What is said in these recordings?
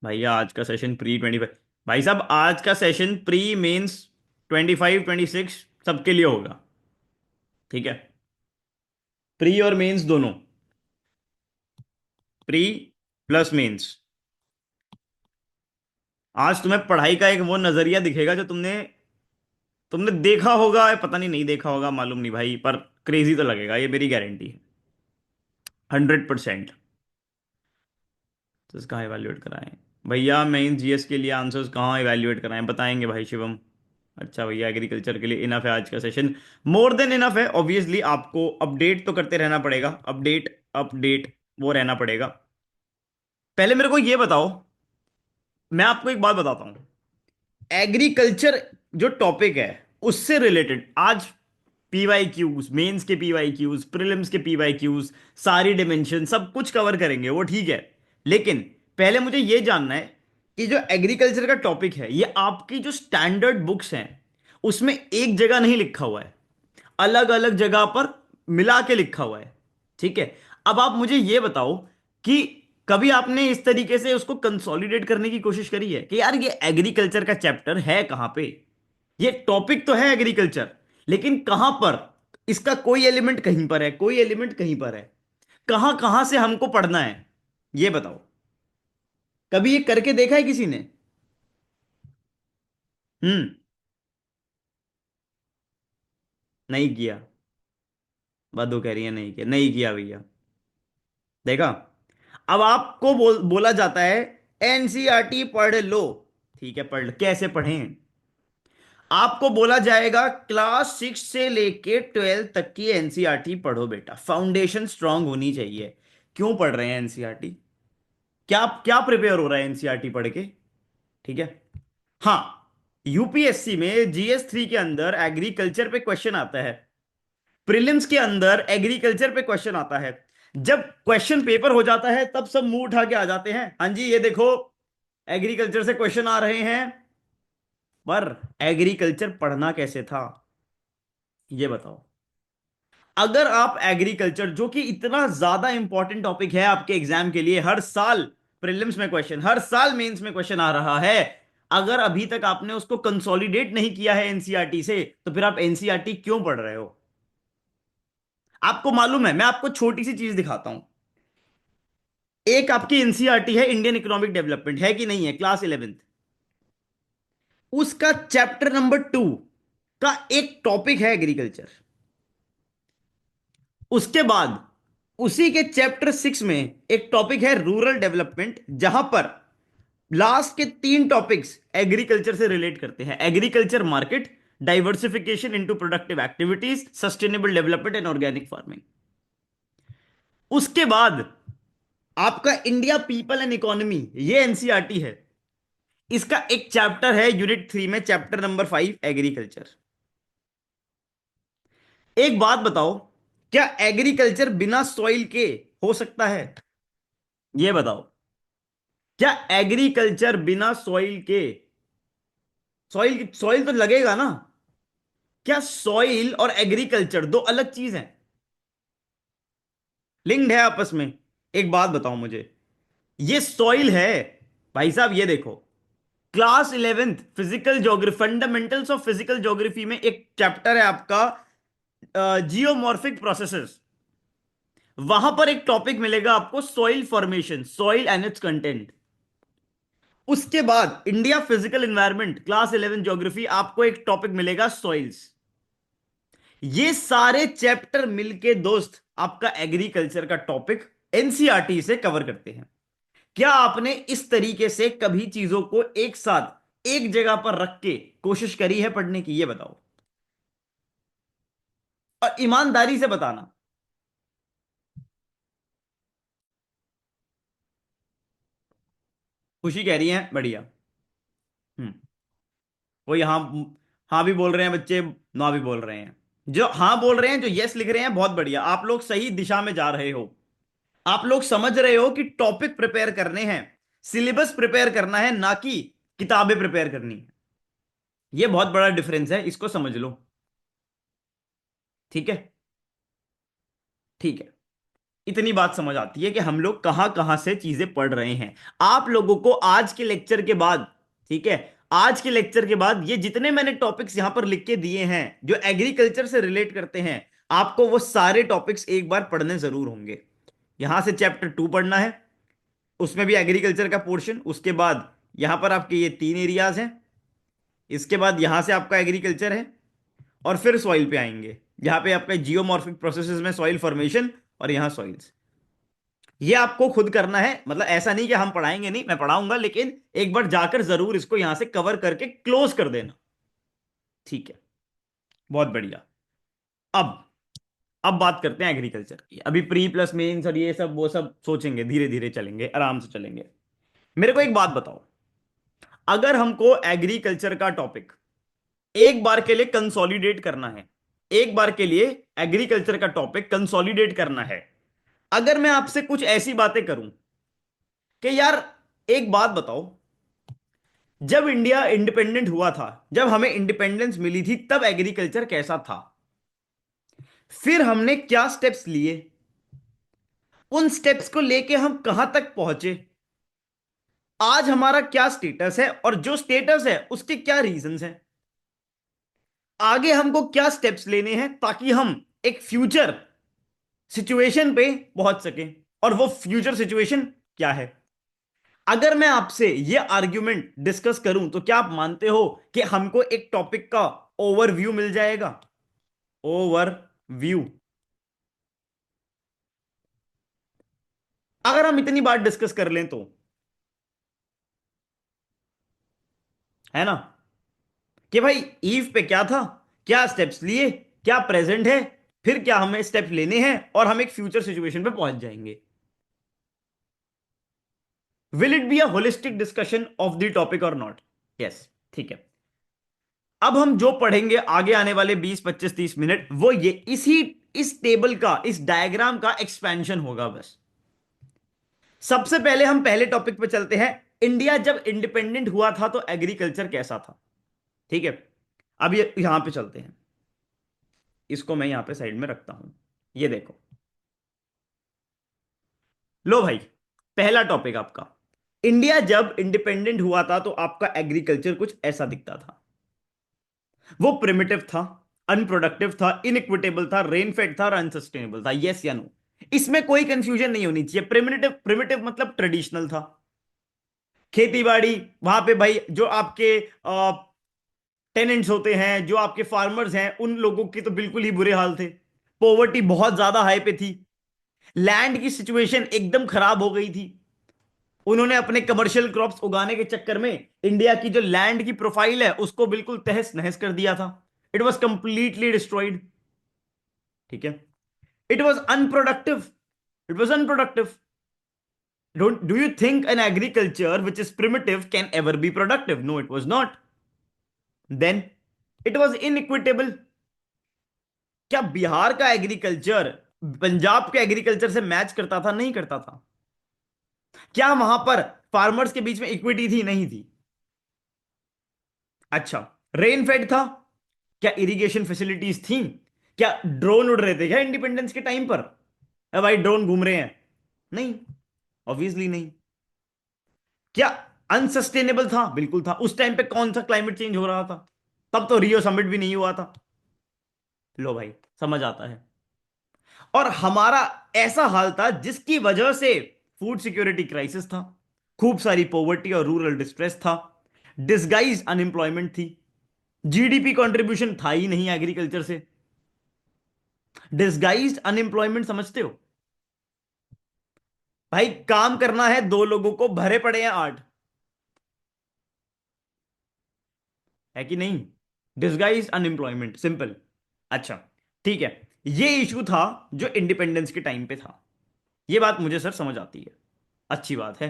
भैया आज का सेशन प्री 25। भाई साहब आज का सेशन प्री मेंस 25 26 सबके लिए होगा। ठीक है। प्री और मेंस दोनों। Pre plus mains. आज तुम्हें पढ़ाई का एक वो नजरिया दिखेगा जो तुमने तुमने देखा होगा, पता नहीं नहीं देखा होगा, मालूम नहीं भाई, पर क्रेजी तो लगेगा, ये मेरी गारंटी है। 100%। तो इसका इवैल्यूएट कराएं। भैया मेंस जीएस के लिए आंसर्स कहाँ इवैल्यूएट कराएं, बताएंगे भाई शिवम। अच्छा भैया एग्रीकल्चर के लिए इनफ है आज का सेशन। मोर देन इनफ है, ऑब्वियसली आपको अपडेट तो करते रहना पड़ेगा, अपडेट अपडेट वो रहना पड़ेगा। पहले मेरे को ये बताओ, मैं आपको एक बात बताता हूं। एग्रीकल्चर जो टॉपिक है उससे रिलेटेड आज पीवाई क्यूज, मेंस के पीवाई क्यूज, प्रीलिम्स के पीवाई क्यूज, सारी डिमेंशन सब कुछ कवर करेंगे, वो ठीक है। लेकिन पहले मुझे यह जानना है कि जो एग्रीकल्चर का टॉपिक है ये आपकी जो स्टैंडर्ड बुक्स हैं उसमें एक जगह नहीं लिखा हुआ है, अलग अलग जगह पर मिला के लिखा हुआ है। ठीक है। अब आप मुझे यह बताओ कि कभी आपने इस तरीके से उसको कंसोलिडेट करने की कोशिश करी है कि यार ये एग्रीकल्चर का चैप्टर है कहां पे, ये टॉपिक तो है एग्रीकल्चर, लेकिन कहां पर इसका कोई एलिमेंट कहीं पर है, कोई एलिमेंट कहीं पर है, कहां कहां से हमको पढ़ना है, ये बताओ। कभी ये करके देखा है किसी ने? हम्म। नहीं किया। बदू कह रही है नहीं किया, नहीं किया भैया। देखा। अब आपको बोला जाता है एनसीईआरटी पढ़ लो। ठीक है, पढ़ लो, कैसे पढ़ें? आपको बोला जाएगा क्लास 6 से लेके 12 तक की एनसीईआरटी पढ़ो बेटा, फाउंडेशन स्ट्रांग होनी चाहिए। क्यों पढ़ रहे हैं एनसीईआरटी? क्या क्या प्रिपेयर हो रहा है एनसीईआरटी पढ़ के? ठीक है। हाँ, यूपीएससी में जीएस 3 के अंदर एग्रीकल्चर पे क्वेश्चन आता है, प्रीलिम्स के अंदर एग्रीकल्चर पे क्वेश्चन आता है। जब क्वेश्चन पेपर हो जाता है तब सब मुंह उठा के आ जाते हैं, हाँ जी ये देखो एग्रीकल्चर से क्वेश्चन आ रहे हैं। पर एग्रीकल्चर पढ़ना कैसे था, ये बताओ। अगर आप एग्रीकल्चर जो कि इतना ज्यादा इंपॉर्टेंट टॉपिक है आपके एग्जाम के लिए, हर साल प्रीलिम्स में क्वेश्चन, हर साल मेंस में क्वेश्चन आ रहा है, अगर अभी तक आपने उसको कंसोलिडेट नहीं किया है एनसीईआरटी से, तो फिर आप एनसीईआरटी क्यों पढ़ रहे हो? आपको मालूम है, मैं आपको छोटी सी चीज दिखाता हूं। एक आपकी एनसीईआरटी है इंडियन इकोनॉमिक डेवलपमेंट, है कि नहीं है, क्लास 11th। उसका चैप्टर नंबर 2 का एक टॉपिक है एग्रीकल्चर। उसके बाद उसी के चैप्टर 6 में एक टॉपिक है रूरल डेवलपमेंट, जहां पर लास्ट के 3 टॉपिक्स एग्रीकल्चर से रिलेट करते हैं, agriculture market, diversification into productive activities, sustainable development and organic farming. उसके बाद आपका इंडिया पीपल एंड इकोनॉमी, ये एनसीईआरटी है। इसका एक चैप्टर है यूनिट 3 में, चैप्टर नंबर 5 एग्रीकल्चर। एक बात बताओ, क्या एग्रीकल्चर बिना सॉइल के हो सकता है? ये बताओ, क्या एग्रीकल्चर बिना सॉइल के, सॉइल सॉइल तो लगेगा ना? क्या सॉइल और एग्रीकल्चर दो अलग चीज हैं? लिंक्ड है आपस में? एक बात बताओ मुझे, ये सॉइल है। भाई साहब ये देखो, class 11th physical geography, fundamentals of physical geography में एक चैप्टर है आपका जियोमॉर्फिक प्रोसेसेस। वहां पर एक टॉपिक मिलेगा आपको soil formation, soil and it's content. उसके बाद India physical environment class 11 geography, आपको एक टॉपिक मिलेगा सॉइल्स। ये सारे चैप्टर मिलके दोस्त आपका एग्रीकल्चर का टॉपिक एनसीईआरटी से कवर करते हैं। क्या आपने इस तरीके से कभी चीजों को एक साथ एक जगह पर रख के कोशिश करी है पढ़ने की, ये बताओ, और ईमानदारी से बताना। खुशी कह रही है, बढ़िया। हम्म। वो यहां हाँ भी बोल रहे हैं बच्चे, ना भी बोल रहे हैं। जो हाँ बोल रहे हैं, जो यस लिख रहे हैं, बहुत बढ़िया, आप लोग सही दिशा में जा रहे हो। आप लोग समझ रहे हो कि टॉपिक प्रिपेयर करने हैं, सिलेबस प्रिपेयर करना है, ना कि किताबें प्रिपेयर करनी है। ये बहुत बड़ा डिफरेंस है, इसको समझ लो। ठीक है। ठीक है। इतनी बात समझ आती है कि हम लोग कहां कहां से चीजें पढ़ रहे हैं। आप लोगों को आज के लेक्चर के बाद, ठीक है, आज के लेक्चर के बाद ये जितने मैंने टॉपिक्स यहां पर लिख के दिए हैं जो एग्रीकल्चर से रिलेट करते हैं, आपको वो सारे टॉपिक्स एक बार पढ़ने जरूर होंगे। यहां से चैप्टर 2 पढ़ना है, उसमें भी एग्रीकल्चर का पोर्शन। उसके बाद यहां पर आपके ये 3 एरियाज हैं, इसके बाद यहां से आपका एग्रीकल्चर है, और फिर सॉइल पे आएंगे। यहां पे आपका जियोमॉर्फिक प्रोसेसेस में सॉइल फॉर्मेशन, और यहां सॉइल्स। ये आपको खुद करना है, मतलब ऐसा नहीं कि हम पढ़ाएंगे, नहीं, मैं पढ़ाऊंगा, लेकिन एक बार जाकर जरूर इसको यहां से कवर करके क्लोज कर देना। ठीक है, बहुत बढ़िया। अब अब बात करते हैं एग्रीकल्चर की। अभी प्री प्लस मेंस और ये सब वो सब सोचेंगे, धीरे धीरे चलेंगे, आराम से चलेंगे। मेरे को एक बात बताओ, अगर हमको एग्रीकल्चर का टॉपिक एक बार के लिए कंसोलिडेट करना है, एक बार के लिए एग्रीकल्चर का टॉपिक कंसोलिडेट करना है, अगर मैं आपसे कुछ ऐसी बातें करूं कि यार एक बात बताओ, जब इंडिया इंडिपेंडेंट हुआ था, जब हमें इंडिपेंडेंस मिली थी, तब एग्रीकल्चर कैसा था, फिर हमने क्या स्टेप्स लिए, उन स्टेप्स को लेके हम कहां तक पहुंचे, आज हमारा क्या स्टेटस है, और जो स्टेटस है उसके क्या रीजंस हैं, आगे हमको क्या स्टेप्स लेने हैं ताकि हम एक फ्यूचर सिचुएशन पे पहुंच सकें, और वो फ्यूचर सिचुएशन क्या है। अगर मैं आपसे ये आर्ग्यूमेंट डिस्कस करूं तो क्या आप मानते हो कि हमको एक टॉपिक का ओवरव्यू मिल जाएगा? ओवरव्यू। अगर हम इतनी बात डिस्कस कर लें तो, है ना, कि भाई ईव पे क्या था, क्या स्टेप्स लिए, क्या प्रेजेंट है, फिर क्या हमें स्टेप लेने हैं, और हम एक फ्यूचर सिचुएशन पे पहुंच जाएंगे। Will it be a holistic discussion of the topic और नॉट? यस, ठीक है। अब हम जो पढ़ेंगे आगे आने वाले 20 25 30 मिनट, वो ये इस टेबल का, इस डायग्राम का एक्सपेंशन होगा बस। सबसे पहले हम पहले टॉपिक पे चलते हैं। इंडिया जब इंडिपेंडेंट हुआ था तो एग्रीकल्चर कैसा था? ठीक है, अब ये यहां पे चलते हैं। इसको मैं यहां पे साइड में रखता हूं। ये देखो, लो भाई, पहला टॉपिक आपका, इंडिया जब इंडिपेंडेंट हुआ था तो आपका एग्रीकल्चर कुछ ऐसा दिखता था। वो प्रिमिटिव था, अनप्रोडक्टिव था, इनइक्विटेबल था, रेनफेड था और अनसस्टेनेबल था। यस या नो? इसमें कोई कंफ्यूजन नहीं होनी चाहिए। प्रिमिटिव, प्रिमिटिव मतलब ट्रेडिशनल था। खेती बाड़ी, वहां पे भाई जो आपके टेनेंट्स होते हैं, जो आपके फार्मर्स हैं, उन लोगों के तो बिल्कुल ही बुरे हाल थे। पॉवर्टी बहुत ज्यादा हाई पे थी। लैंड की सिचुएशन एकदम खराब हो गई थी। उन्होंने अपने कमर्शियल क्रॉप्स उगाने के चक्कर में इंडिया की जो लैंड की प्रोफाइल है उसको बिल्कुल तहस नहस कर दिया था। It was completely destroyed. ठीक है, it was unproductive, it was unproductive. Don't do you think an agriculture which is primitive can ever be productive? No, it was not. Then it was inequitable. क्या बिहार का agriculture Punjab के agriculture से match करता था? नहीं करता था। क्या वहां पर फार्मर्स के बीच में इक्विटी थी? नहीं थी। अच्छा, रेन फेड था? क्या इरिगेशन फैसिलिटीज थी? क्या ड्रोन उड़ रहे थे क्या इंडिपेंडेंस के टाइम पर? भाई ड्रोन घूम रहे हैं? नहीं, ऑब्वियसली नहीं। क्या अनसस्टेनेबल था? बिल्कुल था। उस टाइम पे कौन सा क्लाइमेट चेंज हो रहा था? तब तो रियो समिट भी नहीं हुआ था। लो भाई, समझ आता है। और हमारा ऐसा हाल था जिसकी वजह से फूड सिक्योरिटी क्राइसिस था, खूब सारी पॉवर्टी और रूरल डिस्ट्रेस था, डिसगाइज अनएम्प्लॉयमेंट थी, जीडीपी कंट्रीब्यूशन था ही नहीं एग्रीकल्चर से। डिसगाइज्ड अनएम्प्लॉयमेंट समझते हो? भाई काम करना है दो लोगों को, भरे पड़े हैं 8, है कि नहीं? Disguise unemployment, simple. अच्छा, ठीक है, ये इशू था जो इंडिपेंडेंस के टाइम पे था। ये बात मुझे सर समझ आती है, अच्छी बात है।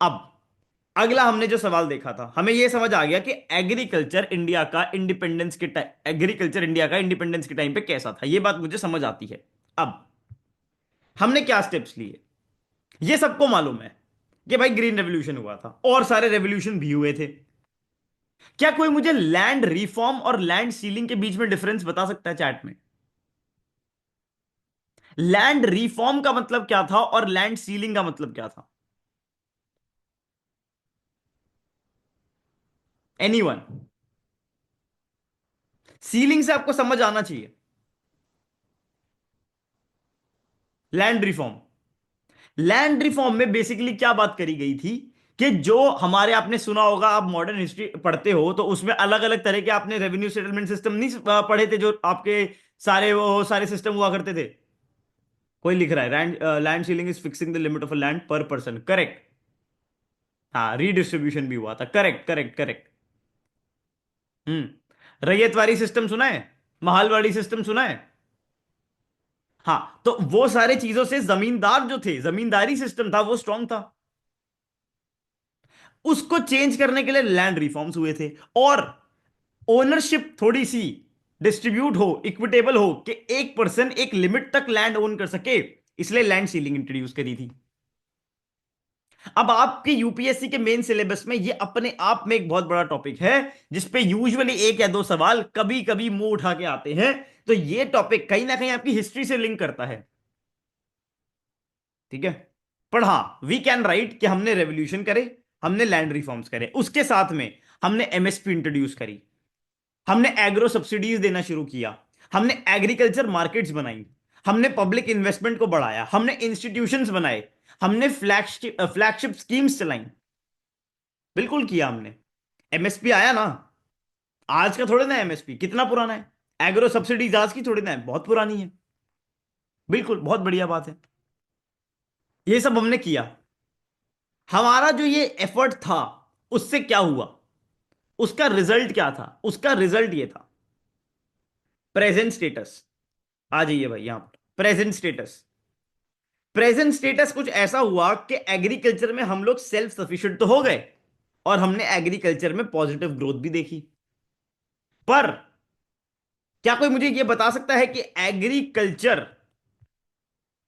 अब अगला हमने जो सवाल देखा था, हमें यह समझ आ गया कि एग्रीकल्चर इंडिया का इंडिपेंडेंस के टाइम पे कैसा था। यह बात मुझे समझ आती है। अब हमने क्या स्टेप्स लिए, यह सबको मालूम है कि भाई ग्रीन रेवोल्यूशन हुआ था और सारे रेवोल्यूशन भी हुए थे। क्या कोई मुझे लैंड रिफॉर्म और लैंड सीलिंग के बीच में डिफरेंस बता सकता है चैट में? लैंड रिफॉर्म का मतलब क्या था और लैंड सीलिंग का मतलब क्या था? एनीवन? सीलिंग से आपको समझ आना चाहिए। लैंड रिफॉर्म, लैंड रिफॉर्म में बेसिकली क्या बात करी गई थी कि जो हमारे, आपने सुना होगा, आप मॉडर्न हिस्ट्री पढ़ते हो तो उसमें अलग अलग तरह के आपने रेवेन्यू सेटलमेंट सिस्टम नहीं पढ़े थे, जो आपके सारे वो सारे सिस्टम हुआ करते थे। कोई लिख रहा है land land ceiling is fixing the limit of a land पर पर्सन, करेक्ट। हाँ, रीडिस्ट्रीब्यूशन भी हुआ था, correct correct correct. Ryotwari system सुना है? महलवाड़ी सिस्टम सुना है? हाँ, तो वो सारे चीजों से जमींदार जो थे, जमींदारी सिस्टम था वो स्ट्रांग था। उसको चेंज करने के लिए लैंड रिफॉर्म्स हुए थे, और ओनरशिप थोड़ी सी डिस्ट्रीब्यूट हो, इक्विटेबल हो, कि एक पर्सन एक लिमिट तक लैंड ओन कर सके, इसलिए लैंड सीलिंग इंट्रोड्यूस करी थी। अब आपके यूपीएससी के मेन सिलेबस में ये अपने आप में एक बहुत बड़ा टॉपिक है, जिसपे यूजुअली एक या दो सवाल कभी कभी मुंह उठा के आते हैं। तो ये टॉपिक कहीं ना कहीं आपकी हिस्ट्री से लिंक करता है। ठीक है। पर हां, वी कैन राइट कि हमने रेवोल्यूशन करे, हमने लैंड रिफॉर्म्स करे, उसके साथ में हमने एमएसपी इंट्रोड्यूस करी, हमने एग्रो सब्सिडीज देना शुरू किया, हमने एग्रीकल्चर मार्केट्स बनाई, हमने पब्लिक इन्वेस्टमेंट को बढ़ाया, हमने इंस्टीट्यूशंस बनाए, हमने फ्लैगशिप स्कीम्स चलाई। बिल्कुल किया हमने। एमएसपी आया ना, आज का थोड़े ना, एमएसपी कितना पुराना है। एग्रो सब्सिडीज आज की थोड़ी ना है, बहुत पुरानी है। बिल्कुल, बहुत बढ़िया बात है। ये सब हमने किया। हमारा जो ये एफर्ट था, उससे क्या हुआ, उसका रिजल्ट क्या था? उसका रिजल्ट ये था, प्रेजेंट स्टेटस। आ जाइए भाई यहां पर, प्रेजेंट स्टेटस। प्रेजेंट स्टेटस कुछ ऐसा हुआ कि एग्रीकल्चर में हम लोग सेल्फ सफिशिएंट तो हो गए, और हमने एग्रीकल्चर में पॉजिटिव ग्रोथ भी देखी। पर क्या कोई मुझे यह बता सकता है कि एग्रीकल्चर,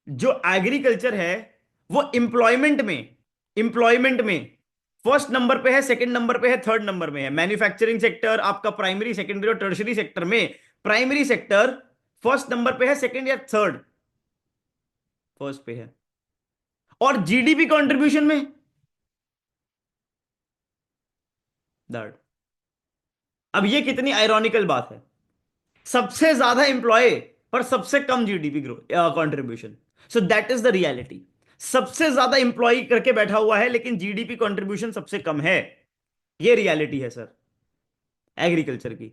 जो एग्रीकल्चर है, वो एम्प्लॉयमेंट में फर्स्ट नंबर पे है, सेकंड नंबर पे है, थर्ड नंबर में है? मैन्युफैक्चरिंग सेक्टर आपका प्राइमरी, सेकेंडरी और टर्शरी सेक्टर में प्राइमरी सेक्टर फर्स्ट नंबर पे है, सेकंड या थर्ड? फर्स्ट पे है। और जीडीपी कंट्रीब्यूशन में थर्ड। अब ये कितनी आयरॉनिकल बात है, सबसे ज्यादा एम्प्लॉय पर सबसे कम GDP growth contribution. So that is the reality. सबसे ज्यादा एम्प्लॉय करके बैठा हुआ है, लेकिन जीडीपी कंट्रीब्यूशन सबसे कम है। ये रियलिटी है सर, एग्रीकल्चर की।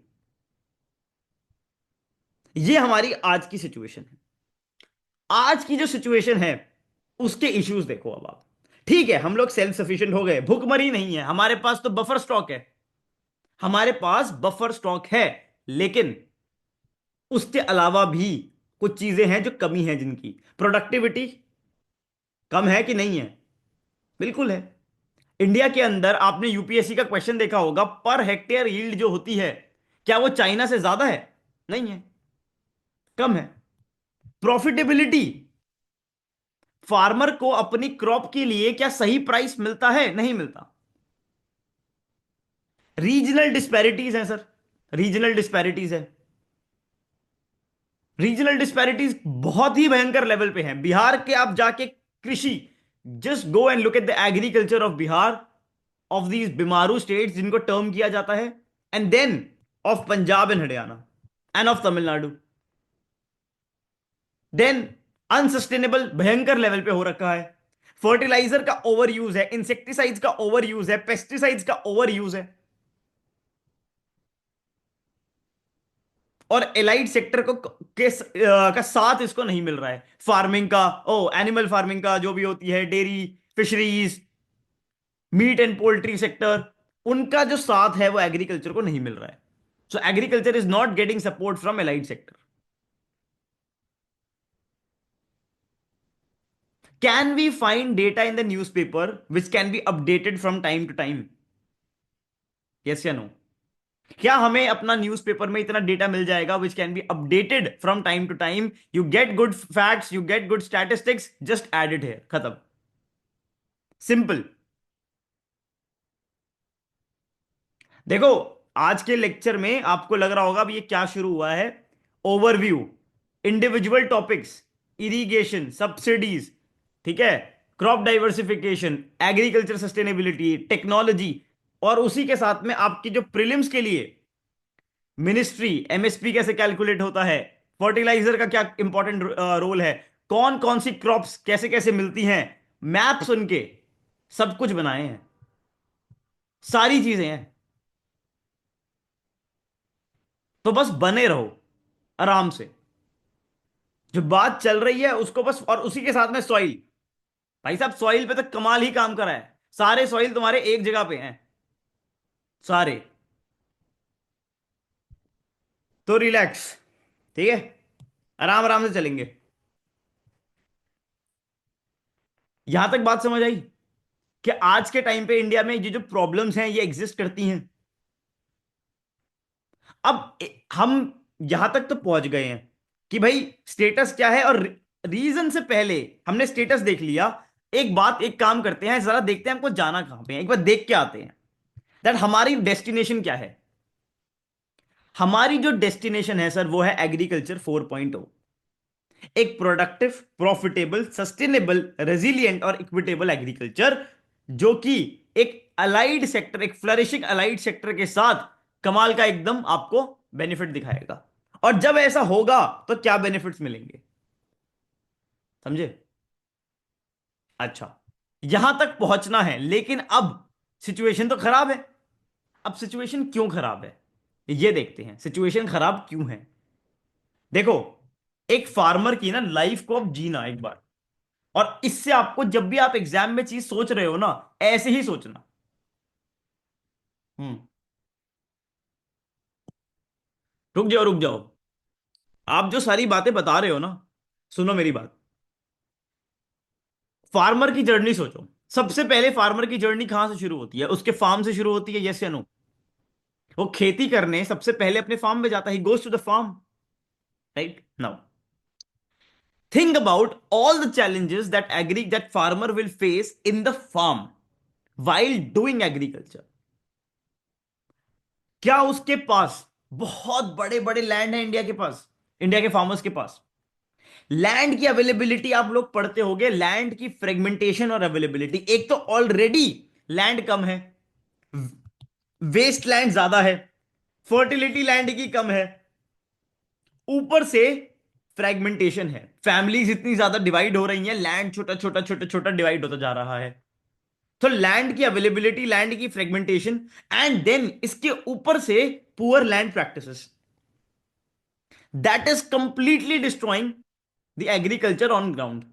ये हमारी आज की सिचुएशन है। आज की जो सिचुएशन है, उसके इश्यूज देखो अब आप। ठीक है, हम लोग सेल्फ सफिशिएंट हो गए, भुखमरी नहीं है, हमारे पास तो बफर स्टॉक है। हमारे पास बफर स्टॉक है, लेकिन उसके अलावा भी कुछ चीजें हैं जो कमी है, जिनकी प्रोडक्टिविटी कम है कि नहीं है? बिल्कुल है। इंडिया के अंदर आपने यूपीएससी का क्वेश्चन देखा होगा, पर हेक्टेयर यील्ड जो होती है, क्या वो चाइना से ज्यादा है? नहीं है, कम है। प्रॉफिटेबिलिटी, फार्मर को अपनी क्रॉप के लिए क्या सही प्राइस मिलता है? नहीं मिलता। रीजनल डिस्पैरिटीज है सर, रीजनल डिस्पैरिटीज है। रीजनल डिस्पैरिटीज बहुत ही भयंकर लेवल पे हैं। बिहार के आप जाके कृषि, just go and look at the agriculture of Bihar, of these BIMARU states जिनको टर्म किया जाता है, and then of Punjab and Haryana and of Tamil Nadu, then unsustainable भयंकर लेवल पे हो रखा है। फर्टिलाइजर का ओवर यूज है, इंसेक्टिसाइड्स का ओवर यूज है, पेस्टिसाइड्स का ओवर यूज है, और एलाइड सेक्टर को का साथ इसको नहीं मिल रहा है। फार्मिंग का, ओ एनिमल फार्मिंग का जो भी होती है, dairy, fisheries, meat and poultry sector, उनका जो साथ है वो एग्रीकल्चर को नहीं मिल रहा है। So agriculture is not getting support from allied sector. Can we find data in the newspaper which can be updated from time to time? Yes या नो? क्या हमें अपना न्यूज़पेपर में इतना डेटा मिल जाएगा which can be updated from time to time? You get good facts, you get good statistics, just add it here, खत्म, simple. देखो, आज के लेक्चर में आपको लग रहा होगा अब ये क्या शुरू हुआ है, overview, individual topics. Irrigation subsidies, ठीक है, crop diversification, agriculture sustainability, technology, और उसी के साथ में आपकी जो प्रीलिम्स के लिए मिनिस्ट्री, एमएसपी कैसे कैलकुलेट होता है, फर्टिलाइजर का क्या इंपॉर्टेंट रोल है, कौन कौन सी क्रॉप्स कैसे कैसे मिलती हैं, मैप्स उनके सब कुछ बनाए हैं, सारी चीजें हैं। तो बस बने रहो आराम से, जो बात चल रही है उसको बस, और उसी के साथ में सॉइल, भाई साहब सॉइल पे तो कमाल ही काम करा है, सारे सॉइल तुम्हारे एक जगह पे हैं, सारे। तो रिलैक्स, ठीक है, आराम आराम से चलेंगे। यहां तक बात समझ आई कि आज के टाइम पे इंडिया में ये जो प्रॉब्लम्स हैं ये एग्जिस्ट करती हैं। अब हम यहां तक तो पहुंच गए हैं कि भाई स्टेटस क्या है, और रीजन से पहले हमने स्टेटस देख लिया। एक बात, एक काम करते हैं, जरा देखते हैं हमको जाना कहां पे है, एक बार देख के आते हैं दैट हमारी डेस्टिनेशन क्या है। हमारी जो डेस्टिनेशन है सर वो है एग्रीकल्चर 4.0, एक प्रोडक्टिव, प्रॉफिटेबल, सस्टेनेबल, रेजिलिएंट और इक्विटेबल एग्रीकल्चर, जो कि एक अलाइड सेक्टर, एक फ्लरिशिंग अलाइड सेक्टर के साथ कमाल का एकदम आपको बेनिफिट दिखाएगा। और जब ऐसा होगा तो क्या बेनिफिट्स मिलेंगे, समझे? अच्छा, यहां तक पहुंचना है, लेकिन अब सिचुएशन तो खराब है। अब सिचुएशन क्यों खराब है ये देखते हैं, सिचुएशन खराब क्यों है। देखो, एक फार्मर की ना लाइफ को अब जीना एक बार, और इससे आपको जब भी आप एग्जाम में चीज सोच रहे हो ना, ऐसे ही सोचना। हम्म, रुक जाओ रुक जाओ, आप जो सारी बातें बता रहे हो ना, सुनो मेरी बात। फार्मर की जर्नी सोचो, सबसे पहले फार्मर की जर्नी कहां से शुरू होती है, उसके फार्म से शुरू होती है, यस या नो? वो खेती करने सबसे पहले अपने फार्म में जाता है, he goes to the farm, right now. Think about all the challenges that farmer will face in the farm while doing agriculture। क्या उसके पास बहुत बड़े बड़े लैंड है इंडिया के पास, इंडिया के फार्मर्स के पास? लैंड की अवेलेबिलिटी आप लोग पढ़ते होंगे, लैंड की फ्रेगमेंटेशन और अवेलेबिलिटी। एक तो ऑलरेडी लैंड कम है, वेस्ट लैंड ज्यादा है, फर्टिलिटी लैंड की कम है, ऊपर से फ्रेगमेंटेशन है, फैमिलीज इतनी ज्यादा डिवाइड हो रही हैं, लैंड छोटा छोटा छोटा छोटा डिवाइड होता जा रहा है। तो लैंड की अवेलेबिलिटी, लैंड की फ्रेगमेंटेशन, एंड देन इसके ऊपर से poor land practices, that is completely destroying the agriculture on ground.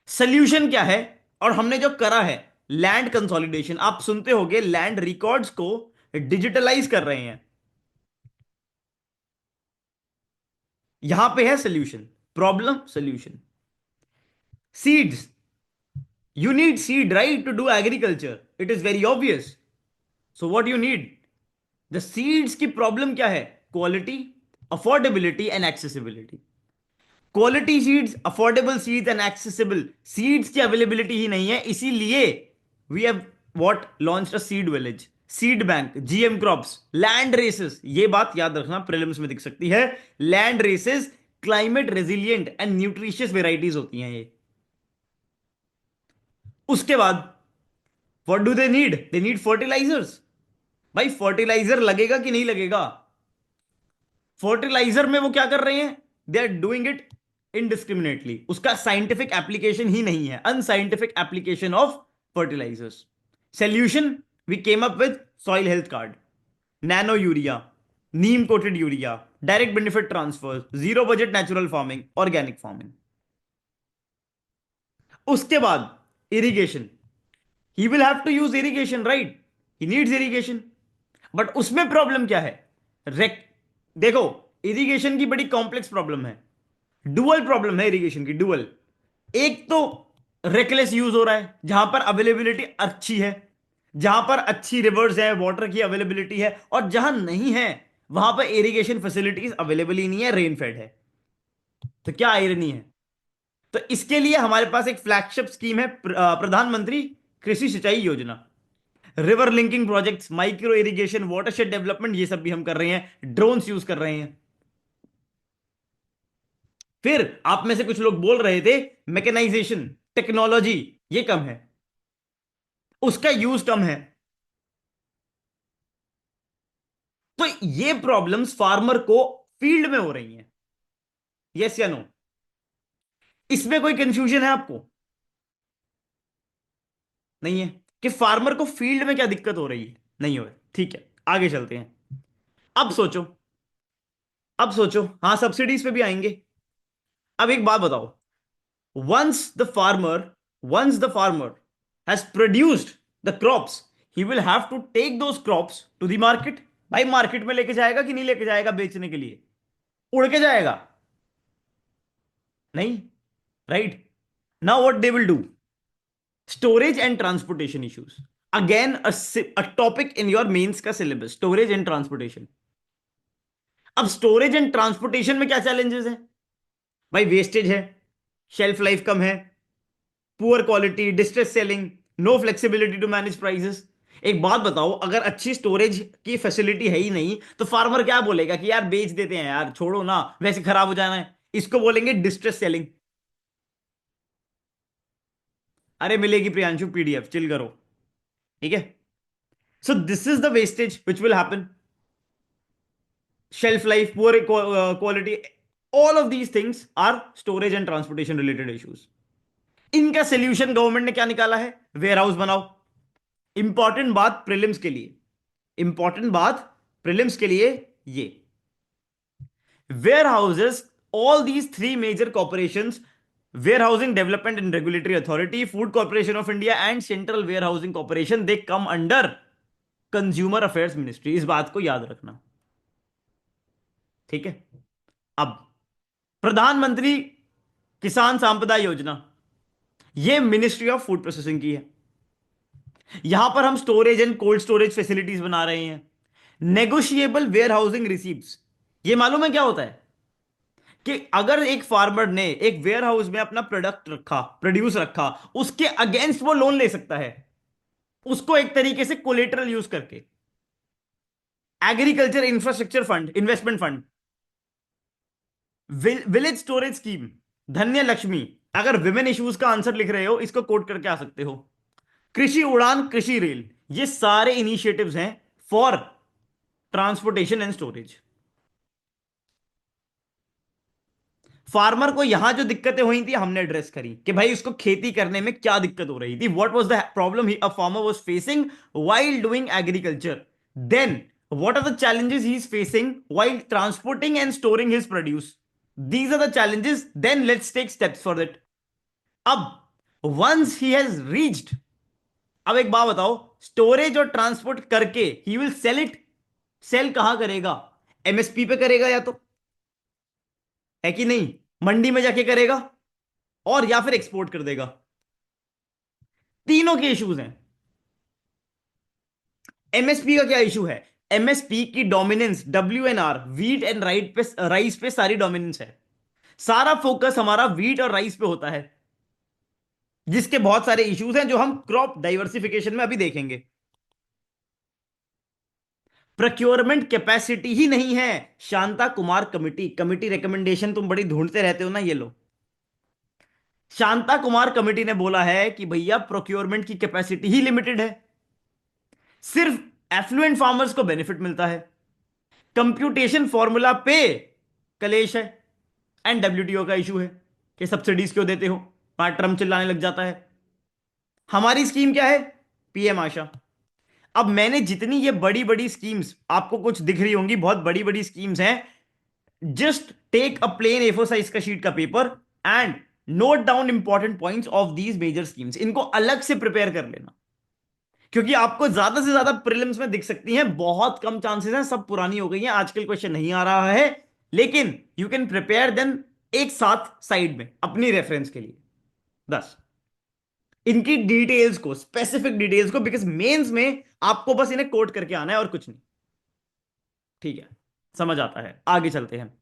Solution क्या है? और हमने जो करा है, लैंड कंसोलिडेशन, आप सुनते होंगे लैंड रिकॉर्ड्स को डिजिटलाइज कर रहे हैं, यहां पे है solution, problem solution. Seeds, you need seed, right, to do agriculture, it is very obvious। so what you need, the seeds की प्रॉब्लम क्या है? Quality, affordability and accessibility. Quality seeds, affordable seeds and accessible seeds की availability ही नहीं है, इसीलिए we have what launched a seed village, seed bank, GM crops, land races. ये बात याद रखना, प्रीलिम्स में दिख सकती है, land races climate resilient and nutritious varieties होती हैं ये। उसके बाद what do they need fertilizers. भाई फर्टिलाइजर लगेगा कि नहीं लगेगा? फर्टिलाइजर में वो क्या कर रहे हैं, they are doing it indiscriminately, उसका साइंटिफिक एप्लीकेशन ही नहीं है, unscientific application of fertilisers. Solution, we came up with soil health card, nano urea, neem coated urea, direct benefit transfer, zero budget natural farming, organic farming. उसके बाद irrigation, he will have to use irrigation, right, he needs irrigation. But उसमें problem क्या है? रेक देखो, irrigation की बड़ी complex problem है, डुअल प्रॉब्लम है इरिगेशन की, डुअल। एक तो रेकलेस यूज हो रहा है, जहां पर अवेलेबिलिटी अच्छी है, जहां पर अच्छी रिवर्स है, वाटर की अवेलेबिलिटी है, और जहां नहीं है वहां पर इरिगेशन फैसिलिटीज अवेलेबल ही नहीं है, रेन फेड है। तो क्या आयरनी है? तो इसके लिए हमारे पास एक फ्लैगशिप स्कीम है, प्रधानमंत्री कृषि सिंचाई योजना, river linking projects, micro irrigation, watershed development, ये सब भी हम कर रहे हैं, ड्रोन्स यूज कर रहे हैं। फिर आप में से कुछ लोग बोल रहे थे मैकेनाइजेशन, टेक्नोलॉजी ये कम है, उसका यूज कम है। तो ये प्रॉब्लम्स फार्मर को फील्ड में हो रही हैं। यस या नो? इसमें कोई कंफ्यूजन है आपको? नहीं है कि फार्मर को फील्ड में क्या दिक्कत हो रही है? नहीं हो रही। ठीक है, आगे चलते हैं। अब सोचो, अब सोचो, हाँ सब्सिडीज पे भी आएंगे। अब एक बात बताओ, once the farmer once the farmer has produced the crops, he will have to take those crops to the market। भाई मार्केट में लेके जाएगा कि नहीं लेके जाएगा बेचने के लिए? उड़ के जाएगा? नहीं। Right. Now what they will do? Storage and transportation issues, again a topic in your mains का सिलेबस, स्टोरेज एंड ट्रांसपोर्टेशन। अब स्टोरेज एंड ट्रांसपोर्टेशन में क्या चैलेंजेस हैं? भाई वेस्टेज है, शेल्फ लाइफ कम है, poor quality, distress selling, no flexibility to manage prices. एक बात बताओ, अगर अच्छी स्टोरेज की फैसिलिटी है ही नहीं तो फार्मर क्या बोलेगा कि यार बेच देते हैं यार, छोड़ो ना, वैसे खराब हो जाना है। इसको बोलेंगे डिस्ट्रेस सेलिंग। अरे मिलेगी प्रियांशु पीडीएफ, चिल करो। ठीक है। So this is the wastage which will happen, shelf life, poor quality, all of these things are storage and transportation related issues. इनका सोल्यूशन गवर्नमेंट ने क्या निकाला है? वेयर हाउस बनाओ। इंपॉर्टेंट बात प्रीलिम्स के लिए, इंपॉर्टेंट बात प्रीलिम्स के लिए, ये warehouses, all these three major corporations, warehousing development and regulatory authority, food corporation of India and central warehousing corporation, they come under consumer affairs ministry. इस बात को याद रखना। ठीक है। अब प्रधानमंत्री किसान संपदा योजना, यह मिनिस्ट्री ऑफ फूड प्रोसेसिंग की है। यहां पर हम storage and cold storage facilities बना रहे हैं। नेगोशिएबल वेयर हाउसिंग रिसीप्ट्स, ये मालूम है क्या होता है? कि अगर एक फार्मर ने एक वेयर हाउस में अपना प्रोडक्ट रखा, प्रोड्यूस रखा, उसके अगेंस्ट वो लोन ले सकता है, उसको एक तरीके से कोलेटरल यूज करके। Agriculture infrastructure fund, investment fund, village storage scheme, धन्य लक्ष्मी। अगर विमेन इश्यूज का आंसर लिख रहे हो, इसको कोट करके आ सकते हो। कृषि उड़ान, कृषि रेल, ये सारे इनिशिएटिव्स हैं for transportation and storage. Farmer को यहां जो दिक्कतें हुई थी हमने एड्रेस करी कि भाई उसको खेती करने में क्या दिक्कत हो रही थी, what was the problem a farmer was facing while doing agriculture, then what are the challenges he is facing while transporting and storing his produce. These are the challenges, then let's take steps for that. अब once he has reached, अब एक बात बताओ, storage और transport करके he will sell it. Sell कहां करेगा? MSP पे करेगा या तो, है कि नहीं? मंडी में जाके करेगा, और या फिर एक्सपोर्ट कर देगा। तीनों के इश्यूज हैं। एमएसपी का क्या इशू है? एमएसपी की dominance WNR, wheat and right पे, राइस पे सारी डोमिनेंस है। सारा फोकस हमारा वीट और राइस पे होता है, जिसके बहुत सारे इश्यूज हैं जो हम क्रॉप डाइवर्सिफिकेशन में अभी देखेंगे। प्रोक्योरमेंट कैपेसिटी ही नहीं है। Shanta Kumar committee, committee recommendation तुम बड़ी ढूंढते रहते हो ना, ये लो। शांता कुमार कमेटी ने बोला है कि भैया प्रोक्योरमेंट की कैपेसिटी ही लिमिटेड है, सिर्फ एफ्लुएंट फार्मर्स को बेनिफिट मिलता है। कंप्यूटेशन फॉर्मूला पे कलेश है, एंड डब्ल्यूटीओ का इशू है कि सब्सिडीज क्यों देते हो, वहां ट्रम्प चिल्लाने लग जाता है। हमारी स्कीम क्या है? पीएम आशा। अब मैंने जितनी ये बड़ी बड़ी स्कीम्स आपको कुछ दिख रही होंगी, बहुत बड़ी बड़ी स्कीम्स हैं, just take a plain A4 size का शीट का paper and note down important points of these major schemes. इनको अलग से प्रिपेयर कर लेना, क्योंकि आपको ज्यादा से ज्यादा प्रीलिम्स में दिख सकती हैं, बहुत कम चांसेस हैं, सब पुरानी हो गई हैं, आजकल क्वेश्चन नहीं आ रहा है। लेकिन यू कैन प्रिपेयर देम एक साथ साइड में अपनी रेफरेंस के लिए, बस इनकी डिटेल्स को, स्पेसिफिक डिटेल्स को, बिकॉज मेंस में आपको बस इन्हें कोट करके आना है और कुछ नहीं। ठीक है, समझ आता है। आगे चलते हैं।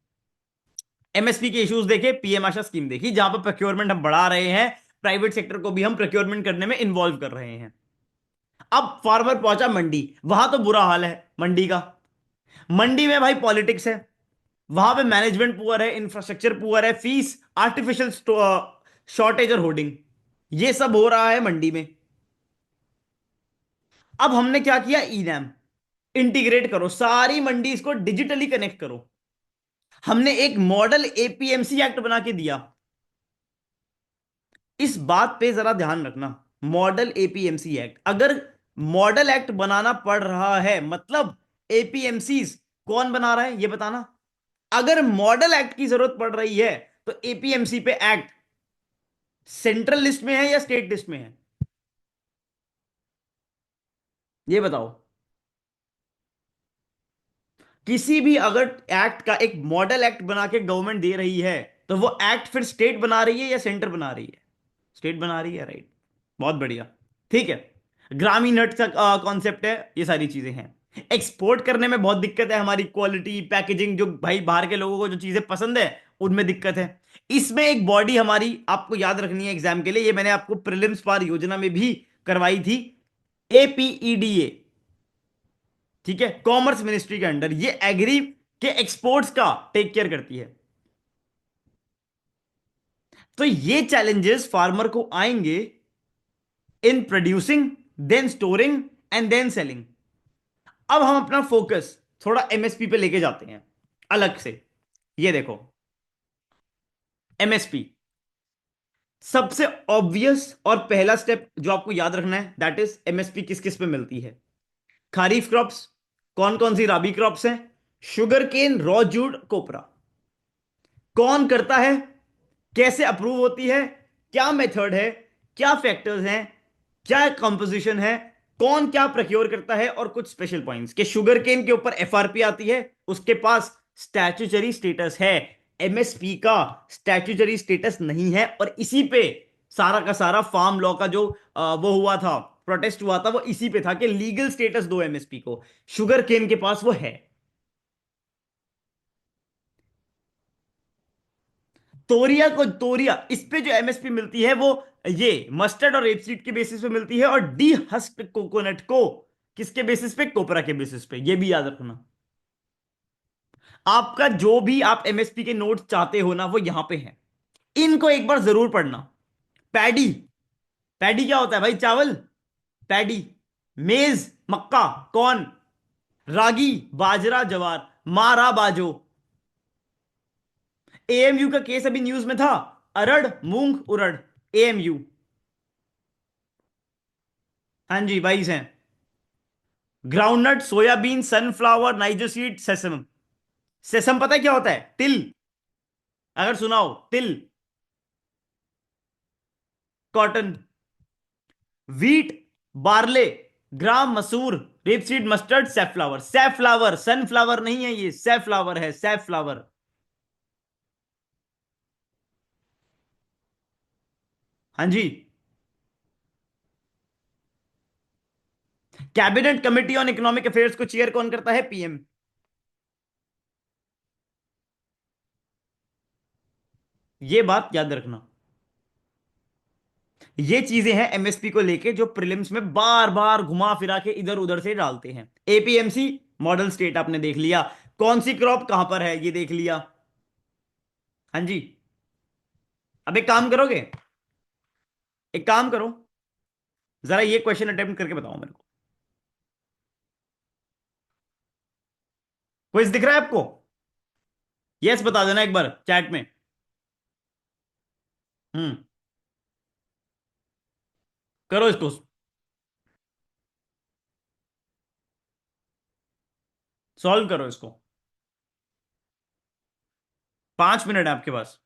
एमएसपी के इश्यूज देखे, पीएम आशा स्कीम देखी, जहां पर प्रोक्योरमेंट हम बढ़ा रहे हैं, प्राइवेट सेक्टर को भी हम प्रोक्योरमेंट करने में इन्वॉल्व कर रहे हैं। अब फार्मर पहुंचा मंडी, वहां तो बुरा हाल है मंडी का। मंडी में भाई पॉलिटिक्स है, वहां पे मैनेजमेंट पुअर है, इंफ्रास्ट्रक्चर पुअर है, फीस, आर्टिफिशियल शॉर्टेज और होर्डिंग, ये सब हो रहा है मंडी में। अब हमने क्या किया, ईनैम इंटीग्रेट करो, सारी मंडी इसको डिजिटली कनेक्ट करो। हमने एक मॉडल एपीएमसी एक्ट बना के दिया। इस बात पे जरा ध्यान रखना, मॉडल एपीएमसी एक्ट, अगर मॉडल एक्ट बनाना पड़ रहा है मतलब एपीएमसी कौन बना रहा है ये बताना। अगर मॉडल एक्ट की जरूरत पड़ रही है तो एपीएमसी पे एक्ट सेंट्रल लिस्ट में है या स्टेट लिस्ट में है, ये बताओ। किसी भी अगर एक्ट का एक मॉडल एक्ट बना के गवर्नमेंट दे रही है तो वो एक्ट फिर स्टेट बना रही है या सेंटर बना रही है, स्टेट बना रही है, राइट। बहुत बढ़िया। ठीक है, ग्रामीण हट का कॉन्सेप्ट है, ये सारी चीजें हैं। एक्सपोर्ट करने में बहुत दिक्कत है, हमारी क्वालिटी पैकेजिंग, जो भाई बाहर के लोगों को जो चीजें पसंद है उनमें दिक्कत है। इसमें एक बॉडी हमारी आपको याद रखनी है एग्जाम के लिए, ये मैंने आपको प्रीलिम्स पार योजना में भी करवाई थी, एपीईडीए। ठीक है, कॉमर्स मिनिस्ट्री के अंडर ये एग्री के एक्सपोर्ट्स का टेक केयर करती है। तो ये चैलेंजेस फार्मर को आएंगे in producing, then storing and then selling. अब हम अपना फोकस थोड़ा एमएसपी पे लेके जाते हैं अलग से। ये देखो, एमएसपी सबसे ऑब्वियस और पहला स्टेप जो आपको याद रखना है, दैट इज एमएसपी किस किस पे मिलती है। खरीफ क्रॉप्स, कौन कौन सी राबी क्रॉप्स हैं, शुगर केन, रॉ जूड, कोपरा। कौन करता है, कैसे अप्रूव होती है, क्या मेथड है, क्या फैक्टर्स हैं, क्या कंपोजिशन है, कौन क्या प्रोक्योर करता है, और कुछ स्पेशल पॉइंट्स के शुगर केन के ऊपर एफआरपी आती है, उसके पास स्टैट्यूटरी स्टेटस है। एमएसपी का स्टैट्यूटरी स्टेटस नहीं है, और इसी पे सारा का सारा फार्म लॉ का जो वो हुआ था, प्रोटेस्ट हुआ था, वो इसी पे था कि लीगल स्टेटस दो एमएसपी को। शुगर केन के पास वो है। तोरिया को, तोरिया इस पे जो एमएसपी मिलती है वो ये मस्टर्ड और रेपसीड के बेसिस पे मिलती है, और डी हस्क्ड कोकोनट को किसके बेसिस पे, कोपरा के बेसिस पे, ये भी याद रखना। आपका जो भी आप एमएसपी के नोट चाहते हो ना वो यहां पे है, इनको एक बार जरूर पढ़ना। पैडी, पैडी क्या होता है भाई, चावल, पैडी। मेज, मक्का, कॉर्न। रागी, बाजरा, जवार। मारा बाजो। एएमयू का केस अभी न्यूज में था, अरड़, मूंग, उड़द, एएमयू। हाँ जी, 22 हैं। Groundnut, soybean, sunflower, niger seed, सेसम। सेसम पता है क्या होता है, तिल, अगर सुनाओ, तिल। Cotton. Wheat, barley, gram, masoor, rapeseed, mustard, safflower. Safflower, sunflower नहीं है, ये सैफ्लावर है, सैफ्लावर। हाँ जी। Cabinet committee on economic affairs को चेयर कौन करता है, पीएम। ये बात याद रखना। ये चीजें हैं एमएसपी को लेके जो प्रीलिम्स में बार बार घुमा फिरा के इधर उधर से डालते हैं। एपीएमसी मॉडल स्टेट आपने देख लिया, कौन सी क्रॉप कहां पर है ये देख लिया। हाँ जी। अब एक काम करोगे, एक काम करो, जरा ये क्वेश्चन अटेम्प्ट करके बताओ मेरे को। क्विज दिख रहा है आपको, यस बता देना एक बार चैट में। हम्म, करो इसको, सॉल्व करो इसको। 5 मिनट है आपके पास।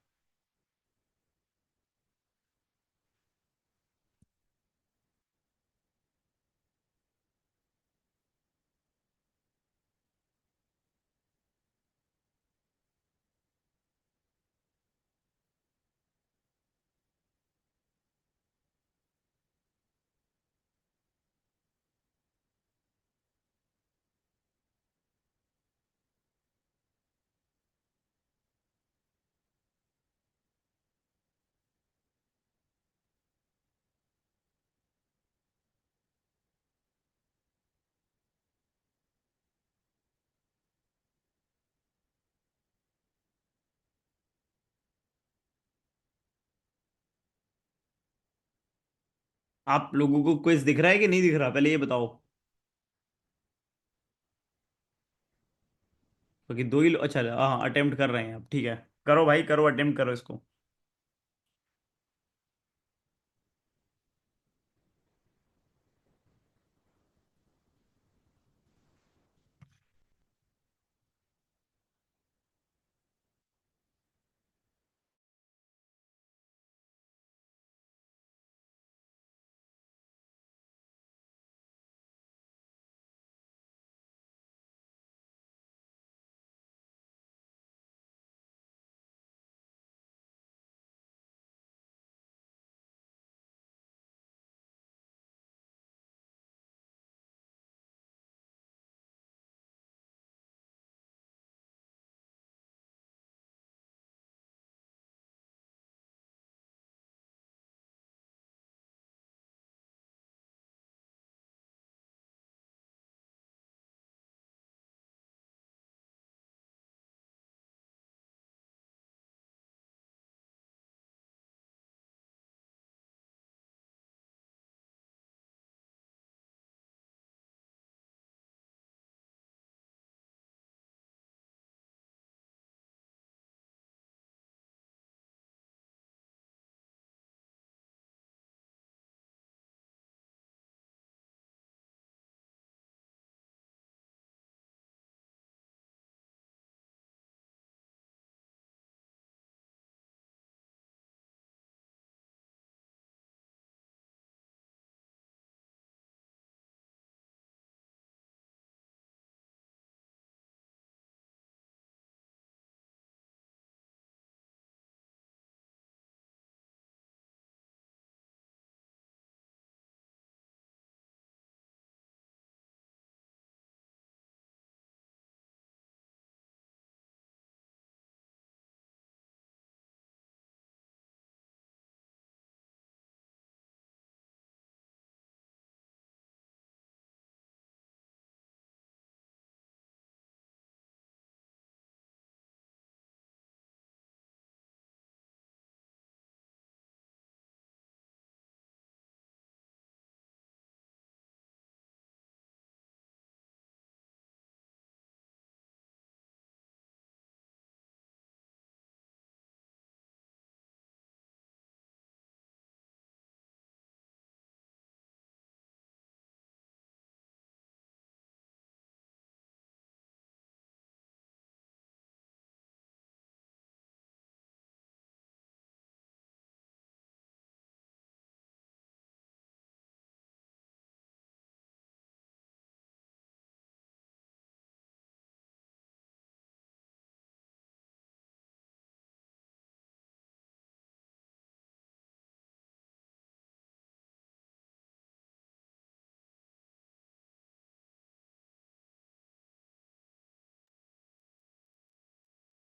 आप लोगों को क्विज दिख रहा है कि नहीं दिख रहा, पहले ये बताओ। क्योंकि दो ही अच्छा, हाँ अटेम्प्ट कर रहे हैं आप, ठीक है। करो भाई करो, अटेम्प्ट करो इसको।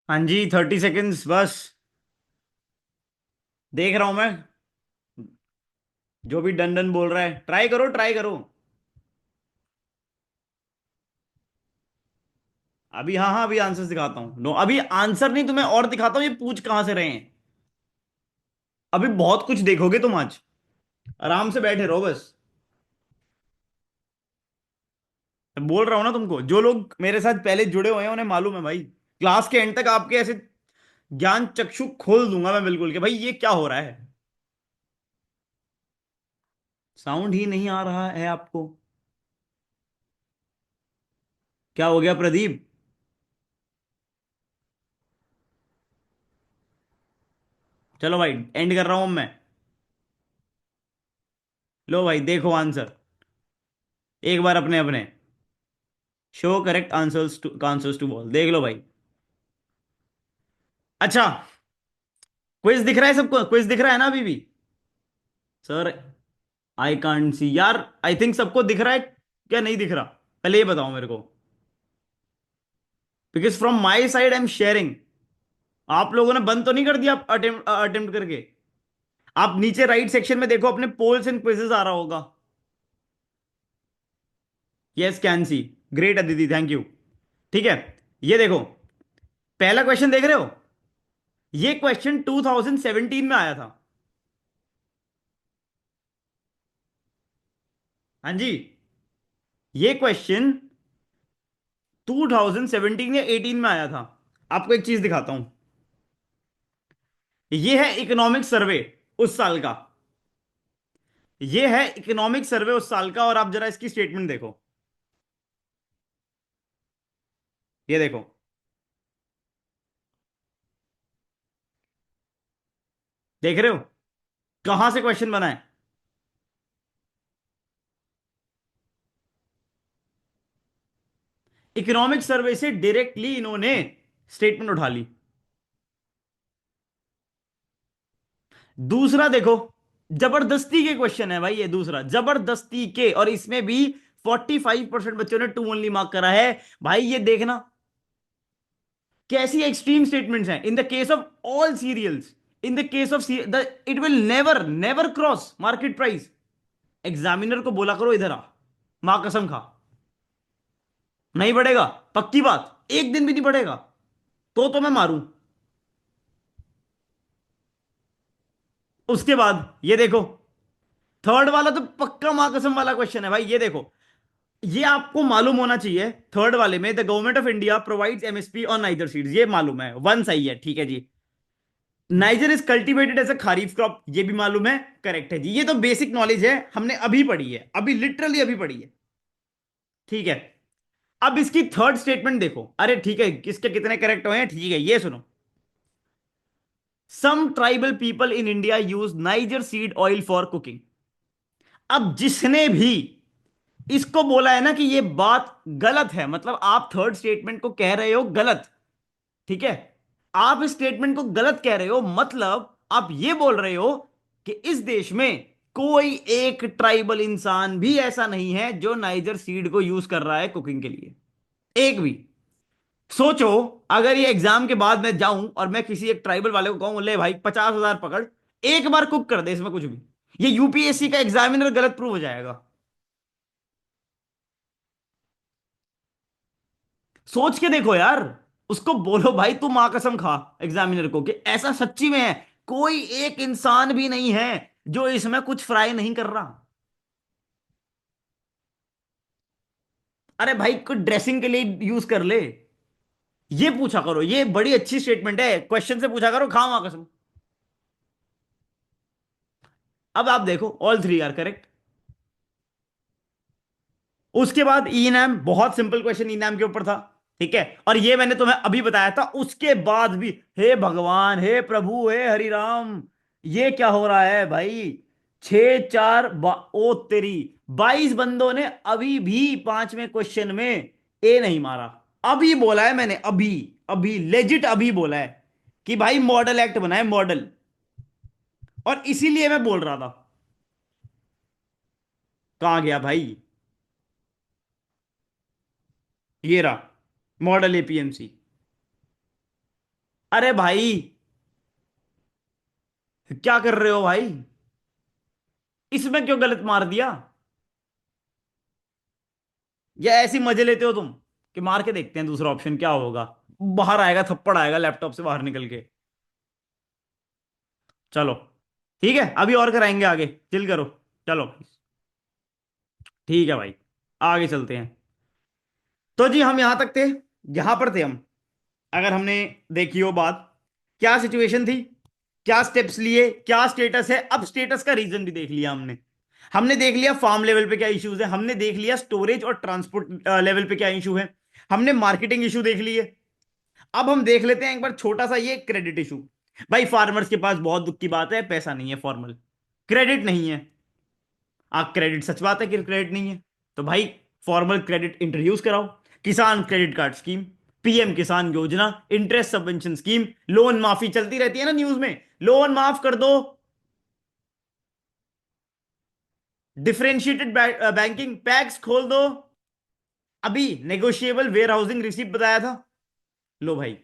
हाँ जी, 30 सेकेंड्स बस। देख रहा हूं मैं। जो भी डन डन बोल रहा है, ट्राई करो ट्राई करो। अभी हाँ हाँ, अभी आंसर दिखाता हूँ। नो, अभी आंसर नहीं, तुम्हें और दिखाता हूँ ये पूछ कहां से रहे हैं। अभी बहुत कुछ देखोगे तुम आज। आराम से बैठे रहो बस। मैं बोल रहा हूं ना तुमको, जो लोग मेरे साथ पहले जुड़े हुए हैं उन्हें मालूम है भाई। क्लास के एंड तक आपके ऐसे ज्ञान चक्षु खोल दूंगा मैं बिल्कुल, कि भाई ये क्या हो रहा है। साउंड ही नहीं आ रहा है आपको? क्या हो गया प्रदीप? चलो भाई, एंड कर रहा हूं मैं। लो भाई देखो आंसर, एक बार अपने अपने। Show correct answers to ball, देख लो भाई। अच्छा, क्विज दिख रहा है सबको? क्विज दिख रहा है ना अभी भी? सर, आई कांट सी यार। आई थिंक सबको दिख रहा है, क्या नहीं दिख रहा? पहले ये बताओ मेरे को। Because from my side I am sharing. आप लोगों ने बंद तो नहीं कर दिया अटेम्प्ट अटेम्प्ट करके? आप नीचे राइट सेक्शन में देखो, अपने पोल्स एंड क्विजेस आ रहा होगा। Yes can see. Great Aditi, thank you. ठीक है, ये देखो, पहला क्वेश्चन देख रहे हो? ये क्वेश्चन 2017 में आया था। हाँ जी। ये क्वेश्चन 2017 या 18 में आया था। आपको एक चीज दिखाता हूं। ये है इकोनॉमिक सर्वे उस साल का। ये है इकोनॉमिक सर्वे उस साल का, और आप जरा इसकी स्टेटमेंट देखो। ये देखो। देख रहे हो कहां से क्वेश्चन बना है? इकोनॉमिक सर्वे से डायरेक्टली इन्होंने स्टेटमेंट उठा ली। दूसरा देखो, जबरदस्ती के क्वेश्चन है भाई, ये दूसरा जबरदस्ती के, और इसमें भी 45% बच्चों ने टू ओनली मार्क करा है। भाई ये देखना कैसी एक्सट्रीम स्टेटमेंट्स हैं। In the case of all cereals, in the case of the it will never never cross market price. Examiner को बोला करो इधर आ, मां कसम खा। नहीं बढ़ेगा, पक्की बात, एक दिन भी नहीं बढ़ेगा। तो मैं मारूं। उसके बाद ये देखो, थर्ड वाला तो पक्का मां कसम वाला क्वेश्चन है भाई। ये देखो, ये आपको मालूम होना चाहिए। थर्ड वाले में the government of India provides MSP on niger seeds, ये मालूम है, वन सही है, ठीक है जी। Niger is cultivated as a kharif crop, ये भी मालूम है, करेक्ट है जी। ये तो बेसिक नॉलेज है, हमने अभी पढ़ी है, अभी लिटरली अभी पढ़ी है। ठीक है। अब इसकी थर्ड स्टेटमेंट देखो। अरे ठीक है, किसके कितने करेक्ट हुए हैं, ठीक है, ये सुनो। Some tribal people in India use niger seed oil for cooking. अब जिसने भी इसको बोला है ना कि ये बात गलत है, मतलब आप थर्ड स्टेटमेंट को कह रहे हो गलत। ठीक है। आप इस स्टेटमेंट को गलत कह रहे हो, मतलब आप ये बोल रहे हो कि इस देश में कोई एक ट्राइबल इंसान भी ऐसा नहीं है जो नाइजर सीड को यूज कर रहा है कुकिंग के लिए। एक भी। सोचो, अगर ये एग्जाम के बाद मैं जाऊं और मैं किसी एक ट्राइबल वाले को कहूं ले भाई 50,000 पकड़, एक बार कुक कर दे इसमें कुछ भी, ये यूपीएससी का एग्जामिनर गलत प्रूव हो जाएगा। सोच के देखो यार। उसको बोलो भाई तू मां कसम खा एग्जामिनर को कि ऐसा सच्ची में है, कोई एक इंसान भी नहीं है जो इसमें कुछ फ्राई नहीं कर रहा। अरे भाई कुछ ड्रेसिंग के लिए यूज कर ले। ये पूछा करो, ये बड़ी अच्छी स्टेटमेंट है, क्वेश्चन से पूछा करो, खा मां कसम। अब आप देखो, ऑल थ्री आर करेक्ट। उसके बाद ई नैम, बहुत सिंपल क्वेश्चन ई नैम के ऊपर था। ठीक है, और ये मैंने तुम्हें अभी बताया था। उसके बाद भी हे भगवान, हे प्रभु, हे हरि राम, ये क्या हो रहा है भाई? 6-4 ओ तेरी, 22 बंदों ने अभी भी पांचवें क्वेश्चन में ए नहीं मारा। अभी बोला है मैंने, अभी, अभी लेजिट अभी बोला है कि भाई मॉडल एक्ट बनाए, मॉडल। और इसीलिए मैं बोल रहा था। कहां गया भाई? ये रहा, मॉडल एपीएमसी। अरे भाई, क्या कर रहे हो भाई? इसमें क्यों गलत मार दिया? या ऐसी मजे लेते हो तुम कि मार के देखते हैं दूसरा ऑप्शन क्या होगा? बाहर आएगा, थप्पड़ आएगा लैपटॉप से बाहर निकल के। चलो ठीक है, अभी और कराएंगे आगे, चिल करो। चलो ठीक है भाई, आगे चलते हैं। तो जी हम यहां तक थे, यहां पर थे हम। अगर हमने देखी हो बात, क्या सिचुएशन थी, क्या स्टेप्स लिए, क्या स्टेटस है। अब स्टेटस का रीजन भी देख लिया हमने। हमने देख लिया फार्म लेवल पे क्या इश्यूज है, हमने देख लिया स्टोरेज और ट्रांसपोर्ट लेवल पे क्या इशू है, हमने मार्केटिंग इशू देख लिए। अब हम देख लेते हैं एक बार छोटा सा ये क्रेडिट इशू। भाई फार्मर्स के पास बहुत दुख की बात है, पैसा नहीं है, फॉर्मल क्रेडिट नहीं है। आप क्रेडिट, सच बात है कि क्रेडिट नहीं है, तो भाई फॉर्मल क्रेडिट इंट्रोड्यूस कराओ। किसान क्रेडिट कार्ड स्कीम, पीएम किसान योजना, इंटरेस्ट सबवेंशन स्कीम, लोन माफी चलती रहती है ना न्यूज में, लोन माफ कर दो। डिफरेंशिएटेड बैंकिंग पैक्स खोल दो। अभी नेगोशिएबल वेयर हाउसिंग रिसिप्ट बताया था, लो भाई।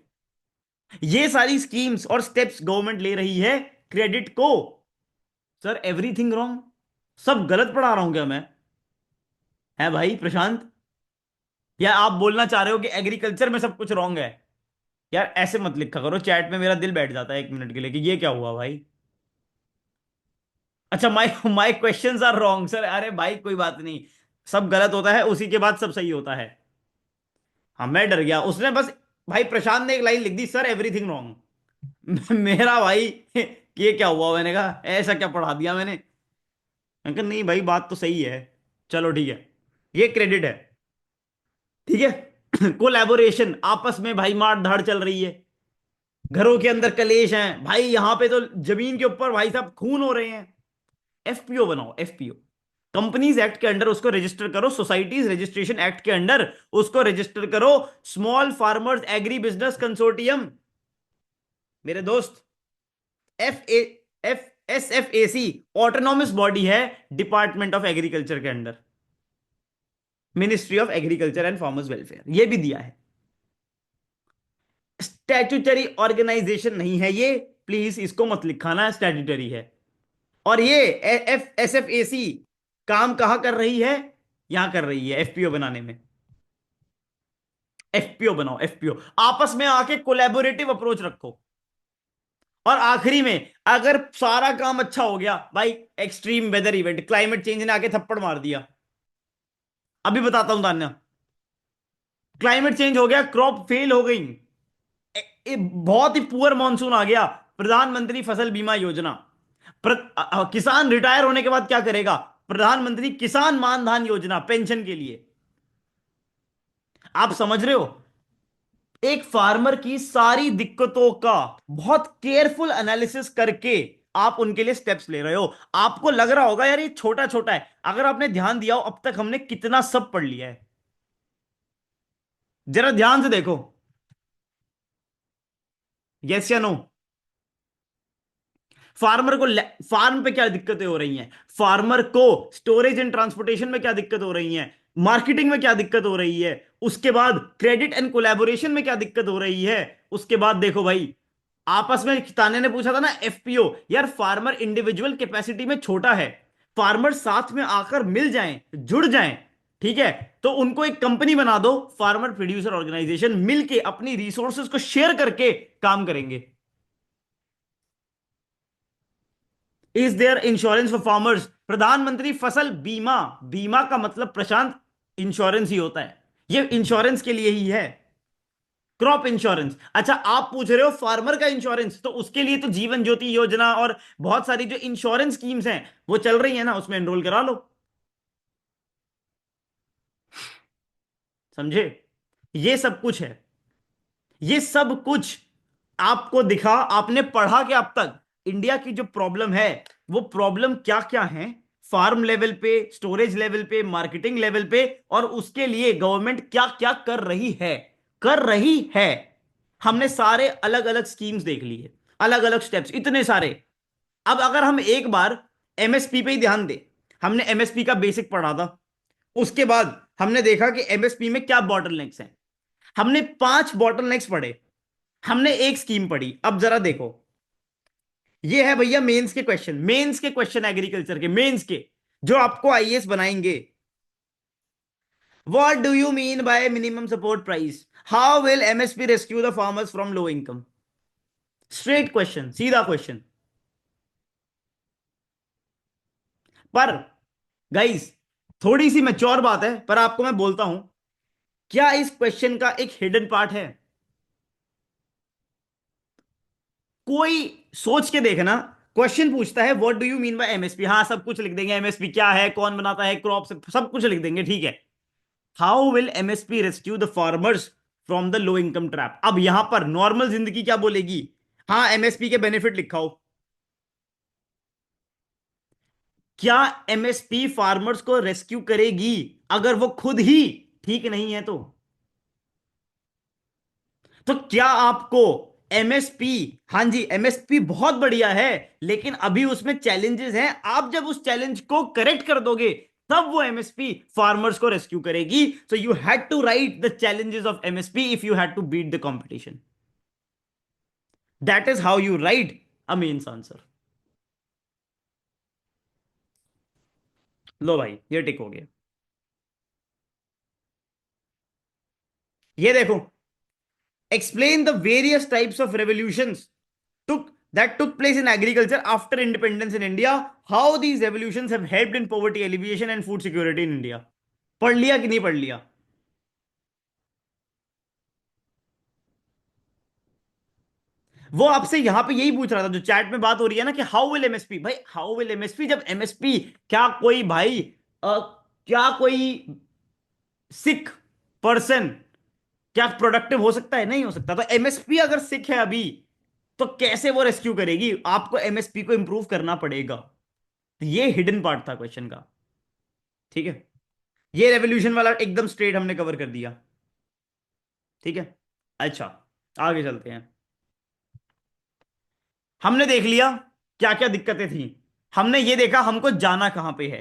ये सारी स्कीम्स और स्टेप्स गवर्नमेंट ले रही है क्रेडिट को। सर एवरीथिंग रॉन्ग, सब गलत पढ़ा रहा हूं क्या मैं? है भाई प्रशांत? या आप बोलना चाह रहे हो कि एग्रीकल्चर में सब कुछ रॉन्ग है? यार ऐसे मत लिखा करो चैट में, मेरा दिल बैठ जाता है एक मिनट के लिए कि ये क्या हुआ भाई। अच्छा, my my questions are wrong sir. अरे भाई कोई बात नहीं, सब गलत होता है, उसी के बाद सब सही होता है। हाँ मैं डर गया, उसने बस, भाई प्रशांत ने एक लाइन लिख दी, सर एवरीथिंग रॉन्ग। मेरा भाई कि ये क्या हुआ, मैंने कहा ऐसा क्या पढ़ा दिया मैंने कहा नहीं भाई बात तो सही है। चलो ठीक है, ये क्रेडिट है। ठीक है। कोलैबोरेशन, आपस में भाई मार धाड़ चल रही है, घरों के अंदर कलेश हैं भाई, यहां पे तो जमीन के ऊपर भाई साहब खून हो रहे हैं। एफपीओ बनाओ, एफपीओ, कंपनीज एक्ट के अंडर उसको रजिस्टर करो, सोसाइटीज रजिस्ट्रेशन एक्ट के अंडर उसको रजिस्टर करो, small farmers agri business consortium, मेरे दोस्त। F A F S F A C autonomous body है, डिपार्टमेंट ऑफ एग्रीकल्चर के under, ministry of agriculture and farmers welfare, ये भी दिया है। स्टैट्यूटरी ऑर्गेनाइजेशन नहीं है ये, प्लीज इसको मत लिखाना, स्टैट्यूटरी है। और ये एफ एस एफ ए सी काम कहां कर रही है, यहां कर रही है एफपीओ बनाने में। एफपीओ बनाओ, एफपीओ, आपस में आके कोलैबोरेटिव अप्रोच रखो। और आखिरी में अगर सारा काम अच्छा हो गया भाई, extreme weather event, climate change ने आके थप्पड़ मार दिया, अभी बताता हूं तान्या, क्लाइमेट चेंज हो गया, क्रॉप फेल हो गई, बहुत ही पुअर मॉनसून आ गया, प्रधानमंत्री फसल बीमा योजना, किसान रिटायर होने के बाद क्या करेगा, प्रधानमंत्री किसान मानधन योजना पेंशन के लिए। आप समझ रहे हो, एक फार्मर की सारी दिक्कतों का बहुत केयरफुल एनालिसिस करके आप उनके लिए स्टेप्स ले रहे हो। आपको लग रहा होगा यार ये छोटा छोटा है, अगर आपने ध्यान दिया हो अब तक हमने कितना सब पढ़ लिया है, जरा ध्यान से देखो। यस या नो? फार्मर को फार्म पे क्या दिक्कतें हो रही हैं, फार्मर को स्टोरेज एंड ट्रांसपोर्टेशन में क्या दिक्कत हो रही है, मार्केटिंग में क्या दिक्कत हो रही है, उसके बाद क्रेडिट एंड कोलैबोरेशन में क्या दिक्कत हो रही है, उसके बाद देखो भाई, आपस में ताने ने पूछा था ना एफपीओ, यार फार्मर इंडिविजुअल कैपेसिटी में छोटा है, फार्मर साथ में आकर मिल जाएं, जुड़ जाएं, ठीक है, तो उनको एक कंपनी बना दो, फार्मर प्रोड्यूसर ऑर्गेनाइजेशन, मिलके अपनी रिसोर्सेज को शेयर करके काम करेंगे। Is there insurance for farmers, Pradhan Mantri Fasal बीमा, बीमा का मतलब प्रशांत इंश्योरेंस ही होता है, ये इंश्योरेंस के लिए ही है, क्रॉप इंश्योरेंस। अच्छा आप पूछ रहे हो फार्मर का इंश्योरेंस, तो उसके लिए तो जीवन ज्योति योजना और बहुत सारी जो इंश्योरेंस स्कीम्स हैं वो चल रही है ना, उसमें एनरोल करा लो। समझे? ये सब कुछ है, ये सब कुछ आपको दिखा, आपने पढ़ा कि अब तक इंडिया की जो प्रॉब्लम है वो प्रॉब्लम क्या क्या है, फार्म लेवल पे, स्टोरेज लेवल पे, मार्केटिंग लेवल पे, और उसके लिए गवर्नमेंट क्या क्या कर रही है, कर रही है। हमने सारे अलग अलग स्कीम्स देख ली है, अलग अलग स्टेप्स इतने सारे। अब अगर हम एक बार एमएसपी पे ही ध्यान दें, हमने एमएसपी का बेसिक पढ़ा था, उसके बाद हमने देखा कि एमएसपी में क्या बॉटलनेक्स हैं, हमने 5 बॉटलनेक्स पढ़े, हमने एक स्कीम पढ़ी। अब जरा देखो, ये है भैया मेंस के क्वेश्चन, मेंस के क्वेश्चन एग्रीकल्चर के, मेंस के, जो आपको आईएएस बनाएंगे। What do you mean by minimum support price, how will MSP rescue the farmers from low income, straight question, सीधा क्वेश्चन। पर गाइस, थोड़ी सी मैच्योर बात है, पर आपको मैं बोलता हूं, क्या इस क्वेश्चन का एक हिडन पार्ट है, कोई सोच के देखना। क्वेश्चन पूछता है what do you mean by MSP, हाँ सब कुछ लिख देंगे, एमएसपी क्या है, कौन बनाता है, क्रॉप से सब कुछ लिख देंगे, ठीक है। How will MSP rescue the farmers from the low income trap, अब यहां पर नॉर्मल जिंदगी क्या बोलेगी, हाँ एमएसपी के बेनिफिट लिखाओ। क्या एमएसपी फार्मर्स को रेस्क्यू करेगी अगर वो खुद ही ठीक नहीं है तो क्या आपको एमएसपी, हाँ जी एमएसपी बहुत बढ़िया है, लेकिन अभी उसमें चैलेंजेस हैं, आप जब उस चैलेंज को करेक्ट कर दोगे तब वो एमएसपी फार्मर्स को रेस्क्यू करेगी। So you had to write the challenges of MSP if you had to beat the competition, that is how you write a mains answer. लो भाई ये टिक हो गया, ये देखो, explain the various types of revolutions took that took place in agriculture after independence in India. How these revolutions have helped in poverty alleviation and food security in India. पढ़ लिया कि नहीं पढ़ लिया? वो आपसे यहां पे यही पूछ रहा था, जो चैट में बात हो रही है ना, कि हाउ विल एमएसपी, भाई हाउ विल एमएसपी, जब एमएसपी, क्या कोई भाई क्या कोई सिख पर्सन क्या प्रोडक्टिव हो सकता है? नहीं हो सकता। तो एमएसपी अगर सिक है अभी, तो कैसे वो रेस्क्यू करेगी? आपको एमएसपी को इंप्रूव करना पड़ेगा। तो ये हिडन पार्ट था क्वेश्चन का। ठीक है, ये रेवोल्यूशन वाला एकदम स्ट्रेट हमने कवर कर दिया। ठीक है, अच्छा, आगे चलते हैं। हमने देख लिया क्या क्या दिक्कतें थी, हमने ये देखा हमको जाना कहां पे है।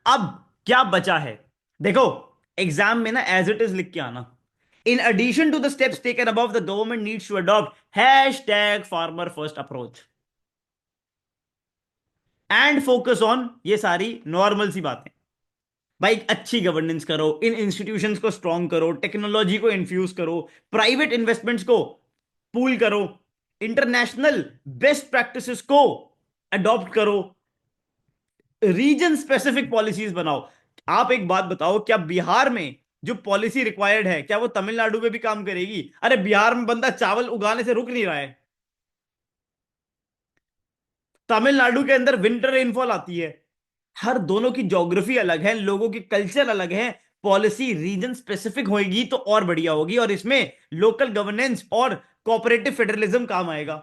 अब क्या बचा है? देखो, एग्जाम में ना एज इट इज लिख के आना। In addition to the steps taken above, the government needs to adopt hashtag farmer first approach and focus on, ये सारी नॉर्मल सी बातें। भाई अच्छी गवर्नेंस करो, इन इंस्टीट्यूशंस को स्ट्रांग करो, टेक्नोलॉजी को इन्फ्यूज करो, प्राइवेट इन्वेस्टमेंट्स को पूल करो, इंटरनेशनल बेस्ट प्रैक्टिसेस को अडॉप्ट करो, रीजन स्पेसिफिक पॉलिसीज बनाओ। आप एक बात बताओ, क्या बिहार में जो पॉलिसी रिक्वायर्ड है, क्या वो तमिलनाडु में भी काम करेगी? अरे बिहार में बंदा चावल उगाने से रुक नहीं रहा है। तमिलनाडु के अंदर विंटर रेनफॉल आती है। हर दोनों की ज्योग्राफी अलग है, लोगों की कल्चर अलग है। पॉलिसी रीजन स्पेसिफिक होगी तो और बढ़िया होगी, और इसमें लोकल गवर्नेंस और कोऑपरेटिव फेडरलिज्म काम आएगा।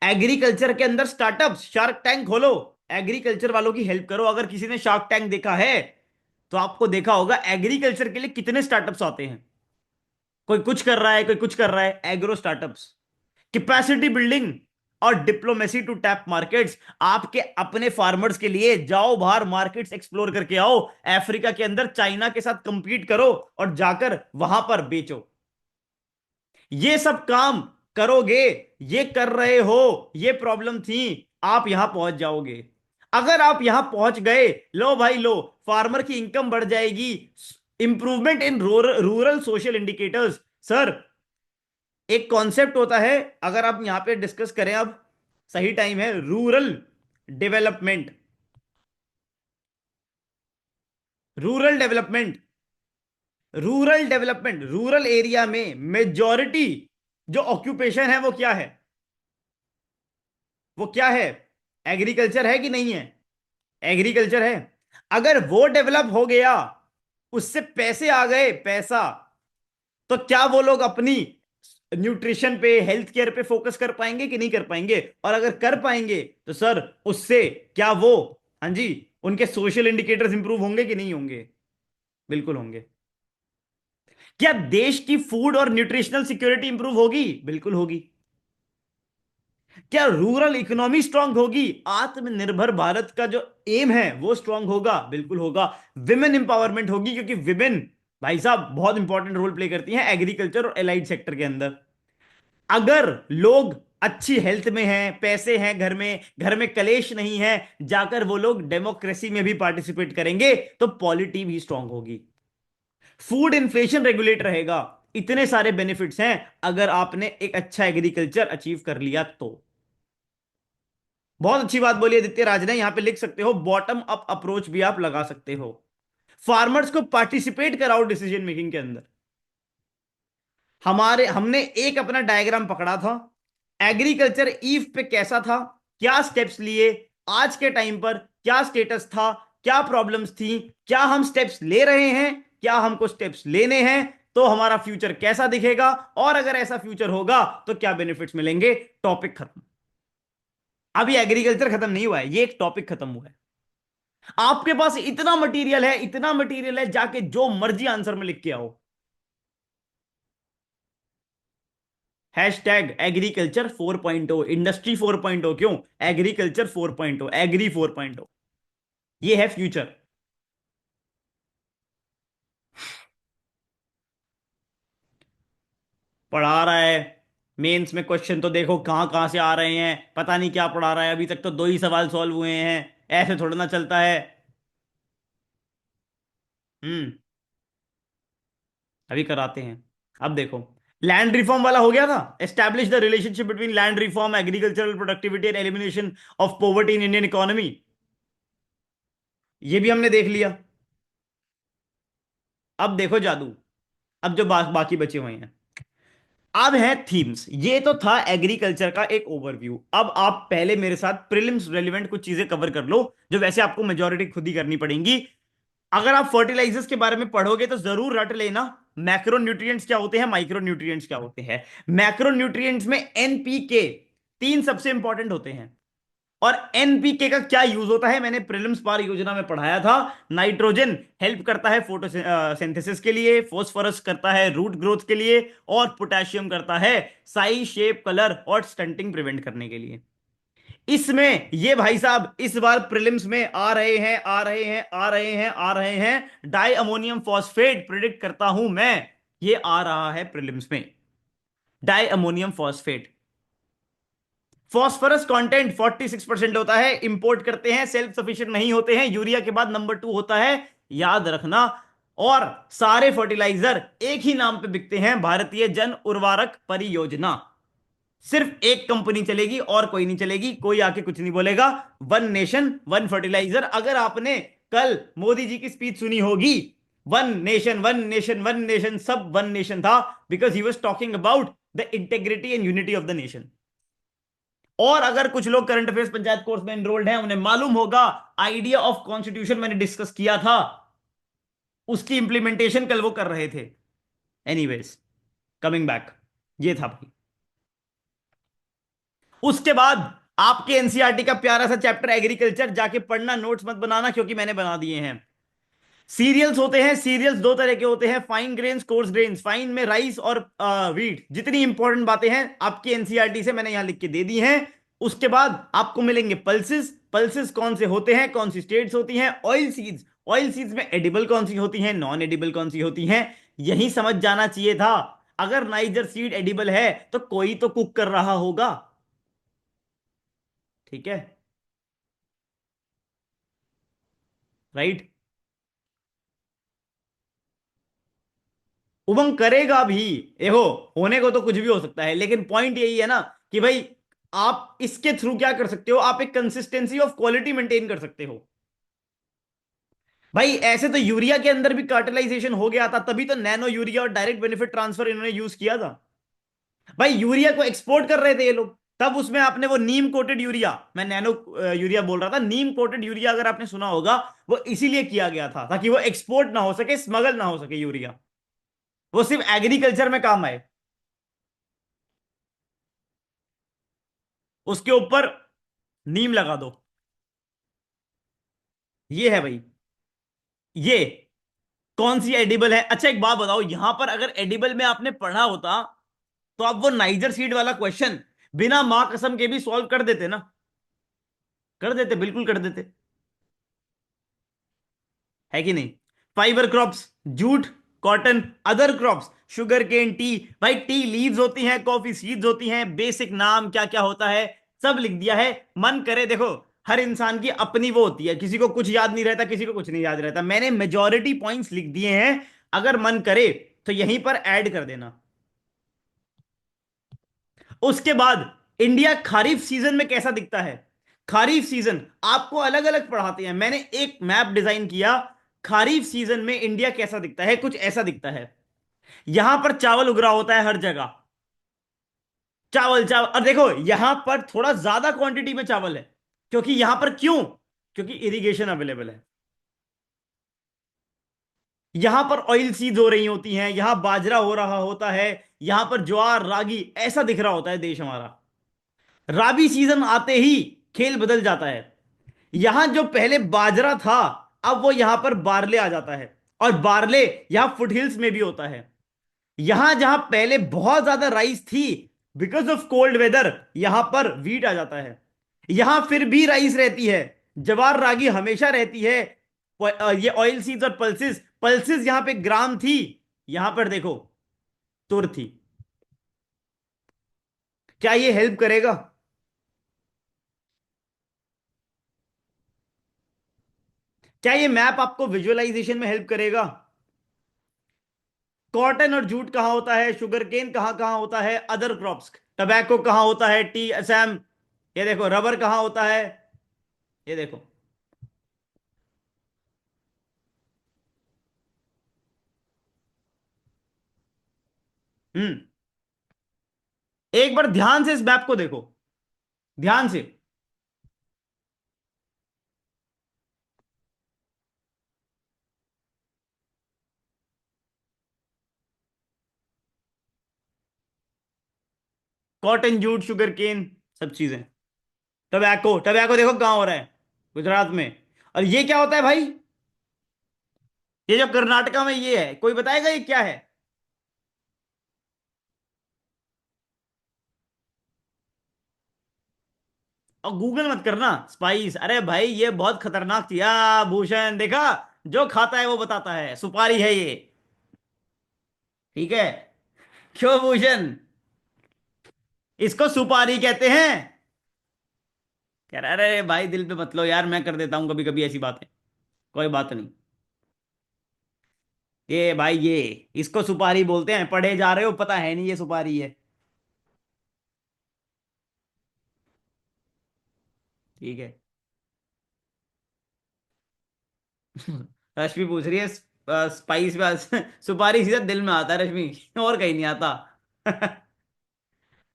एग्रीकल्चर के अंदर स्टार्टअप्स, शार्क टैंक खोलो, एग्रीकल्चर वालों की हेल्प करो। अगर किसी ने शार्क टैंक देखा है तो आपको देखा होगा एग्रीकल्चर के लिए कितने स्टार्टअप्स आते हैं। कोई कुछ कर रहा है, कोई कुछ कर रहा है, एग्रो स्टार्टअप्स। कैपेसिटी बिल्डिंग और डिप्लोमेसी टू टैप मार्केट्स। आपके अपने फार्मर्स के लिए जाओ बाहर, मार्केट्स एक्सप्लोर करके आओ। अफ्रीका के अंदर चाइना के साथ कंपीट करो और जाकर वहां पर बेचो। ये सब काम करोगे, ये कर रहे हो, ये प्रॉब्लम थी, आप यहां पहुंच जाओगे। अगर आप यहां पहुंच गए, लो भाई लो, फार्मर की इनकम बढ़ जाएगी, improvement in rural social indicators. Sir, एक कॉन्सेप्ट होता है, अगर आप यहां पे डिस्कस करें, अब सही टाइम है, rural development. Rural development, rural development, rural area में मेजॉरिटी जो ऑक्यूपेशन है वो क्या है? वो क्या है? एग्रीकल्चर है कि नहीं है? एग्रीकल्चर है। अगर वो डेवलप हो गया, उससे पैसे आ गए, पैसा, तो क्या वो लोग अपनी न्यूट्रिशन पे, हेल्थ केयर पे फोकस कर पाएंगे कि नहीं कर पाएंगे? और अगर कर पाएंगे तो सर, उससे क्या वो, हाँ जी, उनके सोशल इंडिकेटर्स इंप्रूव होंगे कि नहीं होंगे? बिल्कुल होंगे। क्या देश की फूड और न्यूट्रिशनल सिक्योरिटी इंप्रूव होगी? बिल्कुल होगी। क्या रूरल इकोनॉमी स्ट्रांग होगी? आत्मनिर्भर भारत का जो एम है वो स्ट्रांग होगा? बिल्कुल होगा। विमेन इंपावरमेंट होगी, क्योंकि विमेन भाई साहब बहुत इंपॉर्टेंट रोल प्ले करती हैं एग्रीकल्चर और एलाइड सेक्टर के अंदर। अगर लोग अच्छी हेल्थ में हैं, पैसे हैं घर में कलेश नहीं है, जाकर वो लोग डेमोक्रेसी में भी पार्टिसिपेट करेंगे, तो पॉलिटी भी स्ट्रांग होगी। फूड इन्फ्लेशन रेगुलेट रहेगा। इतने सारे बेनिफिट्स हैं अगर आपने एक अच्छा एग्रीकल्चर अचीव कर लिया तो। बहुत अच्छी बात बोली आदित्य राज ने, यहां पे लिख सकते हो, बॉटम अप अप्रोच भी आप लगा सकते हो। फार्मर्स को पार्टिसिपेट कराओ डिसीजन मेकिंग के अंदर। हमने एक अपना डायग्राम पकड़ा था, एग्रीकल्चर ईव पे कैसा था, क्या स्टेप्स लिए, आज के टाइम पर क्या स्टेटस था, क्या प्रॉब्लम्स थी, क्या हम स्टेप्स ले रहे हैं, क्या हमको स्टेप्स लेने हैं, तो हमारा फ्यूचर कैसा दिखेगा, और अगर ऐसा फ्यूचर होगा तो क्या बेनिफिट्स मिलेंगे। टॉपिक खत्म। अभी एग्रीकल्चर खत्म नहीं हुआ है, ये एक टॉपिक खत्म हुआ है। आपके पास इतना मटेरियल है, इतना मटेरियल है, जाके जो मर्जी आंसर में लिख के आओ। हैश टैग एग्रीकल्चर 4.0, इंडस्ट्री 4.0, क्यों एग्रीकल्चर 4.0, एग्री 4.0, ये है फ्यूचर। पढ़ा रहा है, मेंस में क्वेश्चन तो देखो कहां कहां से आ रहे हैं, पता नहीं क्या पढ़ा रहा है। अभी तक तो दो ही सवाल सॉल्व हुए हैं, ऐसे थोड़ा ना चलता है। हम्म, अभी कराते हैं। अब देखो, लैंड रिफॉर्म वाला हो गया था, establish the relationship between land reform, agricultural productivity and elimination of poverty in Indian economy. ये भी हमने देख लिया। अब देखो जादू, अब जो बाकी बचे हुए हैं, अब है थीम्स। ये तो था एग्रीकल्चर का एक ओवरव्यू। अब आप पहले मेरे साथ प्रीलिम्स रेलिवेंट कुछ चीजें कवर कर लो, जो वैसे आपको मेजोरिटी खुद ही करनी पड़ेंगी। अगर आप फर्टिलाइजर्स के बारे में पढ़ोगे तो जरूर रट लेना, मैक्रो न्यूट्रिएंट्स क्या होते हैं, माइक्रो न्यूट्रिएंट्स क्या होते हैं। मैक्रो न्यूट्रिएंट्स में एनपीके, तीन सबसे इंपॉर्टेंट होते हैं। और एनपीके का क्या यूज होता है, मैंने प्रीलिम्स पार योजना में पढ़ाया था। नाइट्रोजन हेल्प करता है फोटोसिंथेसिस के लिए, फोस्फोरस करता है रूट ग्रोथ के लिए, और पोटेशियम करता है साइज, शेप, कलर और स्टंटिंग प्रिवेंट करने के लिए। इसमें ये भाई साहब इस बार प्रीलिम्स में आ रहे हैं, आ रहे हैं, आ रहे हैं, आ रहे हैं। डाई अमोनियम फॉस्फेट प्रिडिक्ट करता हूं मैं, ये आ रहा है प्रीलिम्स में। Di ammonium phosphate, phosphorus content 46% होता है, इंपोर्ट करते हैं, सेल्फ सफिशिएंट नहीं होते हैं, यूरिया के बाद नंबर 2 होता है, याद रखना। और सारे फर्टिलाइजर एक ही नाम पे बिकते हैं, भारतीय जन उर्वरक परियोजना। सिर्फ एक कंपनी चलेगी और कोई नहीं चलेगी, कोई आके कुछ नहीं बोलेगा। One nation one fertiliser. अगर आपने कल मोदी जी की स्पीच सुनी होगी, one nation one nation one nation, सब वन नेशन था, because he was talking about the integrity and unity of the nation. और अगर कुछ लोग करंट अफेयर्स पंचायत कोर्स में एनरोल्ड हैं, उन्हें मालूम होगा, आइडिया ऑफ कॉन्स्टिट्यूशन मैंने डिस्कस किया था, उसकी इंप्लीमेंटेशन कल वो कर रहे थे। एनीवेज, कमिंग बैक, ये था भाई। उसके बाद आपके एनसीईआरटी का प्यारा सा चैप्टर एग्रीकल्चर, जाके पढ़ना, नोट्स मत बनाना क्योंकि मैंने बना दिए हैं। सीरियल्स होते हैं, सीरियल्स दो तरह के होते हैं, fine grains, course grains. Fine में राइस और व्हीट। जितनी इंपॉर्टेंट बातें हैं आपकी एनसीईआरटी से मैंने यहां लिख के दे दी हैं। उसके बाद आपको मिलेंगे पल्सेस। पल्सेस कौन से होते हैं, कौन सी स्टेट्स होती हैं। ऑयल सीड्स, ऑयल सीड्स में एडिबल कौन सी होती हैं, नॉन एडिबल कौन सी होती हैं। यही समझ जाना चाहिए था। अगर नाइजर सीड एडिबल है तो कोई तो कुक कर रहा होगा। ठीक है, राइट। उमंग करेगा भी। देखो, होने को तो कुछ भी हो सकता है, लेकिन पॉइंट यही है ना कि भाई आप इसके थ्रू क्या कर सकते हो, आप एक कंसिस्टेंसी ऑफ क्वालिटी मेंटेन कर सकते हो। भाई ऐसे तो यूरिया के अंदर भी कार्टेलाइजेशन हो गया था, तभी तो नैनो यूरिया और डायरेक्ट बेनिफिट ट्रांसफर इन्होंने यूज किया था। भाई यूरिया को एक्सपोर्ट कर रहे थे ये लोग, तब उसमें आपने वो नीम कोटेड यूरिया, मैं नैनो यूरिया बोल रहा था, नीम कोटेड यूरिया अगर आपने सुना होगा, वो इसीलिए किया गया था ताकि वो एक्सपोर्ट ना हो सके, स्मगल ना हो सके यूरिया, वो सिर्फ एग्रीकल्चर में काम आए। उसके ऊपर नीम लगा दो। ये है भाई। ये कौन सी एडिबल है। अच्छा एक बात बताओ, यहां पर अगर एडिबल में आपने पढ़ा होता तो आप वो नाइजर सीड वाला क्वेश्चन बिना मां कसम के भी सॉल्व कर देते ना। कर देते, बिल्कुल कर देते। है कि नहीं। Fibre crops, jute, cotton, other crops, sugar cane, tea. भाई टी लीव्स होती हैं, कॉफी सीड्स होती हैं, बेसिक नाम क्या क्या होता है सब लिख दिया है। मन करे देखो, हर इंसान की अपनी वो होती है, किसी को कुछ याद नहीं रहता, किसी को कुछ नहीं याद रहता। मैंने मेजॉरिटी पॉइंट्स लिख दिए हैं, अगर मन करे तो यहीं पर ऐड कर देना। उसके बाद इंडिया खरीफ सीजन में कैसा दिखता है। खरीफ सीजन आपको अलग अलग पढ़ाते हैं, मैंने एक मैप डिजाइन किया। खरीफ सीजन में इंडिया कैसा दिखता है, कुछ ऐसा दिखता है। यहां पर चावल उग रहा होता है हर जगह। चावल चावल, और देखो यहां पर थोड़ा ज्यादा क्वांटिटी में चावल है, क्योंकि यहां पर क्यों, क्योंकि इरिगेशन अवेलेबल है। यहां पर ऑयल सीड हो रही होती हैं, यहां बाजरा हो रहा होता है, यहां पर ज्वार रागी, ऐसा दिख रहा होता है देश हमारा। राबी सीजन आते ही खेल बदल जाता है। यहां जो पहले बाजरा था, अब वो यहां पर बारले आ जाता है। और बारले यहां फुटहिल्स में भी होता है। यहां जहां पहले बहुत ज्यादा राइस थी, बिकॉज ऑफ कोल्ड वेदर, यहां पर वीट आ जाता है। यहां फिर भी राइस रहती है, जवार रागी हमेशा रहती है। ये ऑयल सीड्स और पल्सेस, पल्सेस यहां पे ग्राम थी, यहां पर देखो तुर थी। क्या ये हेल्प करेगा। क्या ये मैप आपको विजुअलाइजेशन में हेल्प करेगा। कॉटन और जूट कहाँ होता है, शुगर केन कहाँ कहाँ होता है, अदर क्रॉप्स, टबैको कहाँ होता है, टी असम, ये देखो रबर कहाँ होता है, ये देखो। हम्म। एक बार ध्यान से इस मैप को देखो, ध्यान से। कॉटन जूट शुगर केन सब चीजें। टबैको, टबैको देखो कहाँ हो रहा है, गुजरात में। और ये क्या होता है भाई, ये जो कर्नाटका में ये है, कोई बताएगा ये क्या है? और गूगल मत करना, स्पाइस, अरे भाई ये बहुत खतरनाक थी भूषण, देखा, जो खाता है वो बताता है, सुपारी है ये। ठीक है। क्यों भूषण, इसको सुपारी कहते हैं। कह रहा अरे भाई दिल पे मत लो यार, मैं कर देता हूँ कभी कभी ऐसी बातें, कोई बात नहीं। ये भाई ये, इसको सुपारी बोलते हैं, पढ़े जा रहे हो, पता है नहीं ये सुपारी है। ठीक है। रश्मि पूछ रही है, स्पाइस में सुपारी सीधा दिल में आता है रश्मि, और कहीं नहीं आता।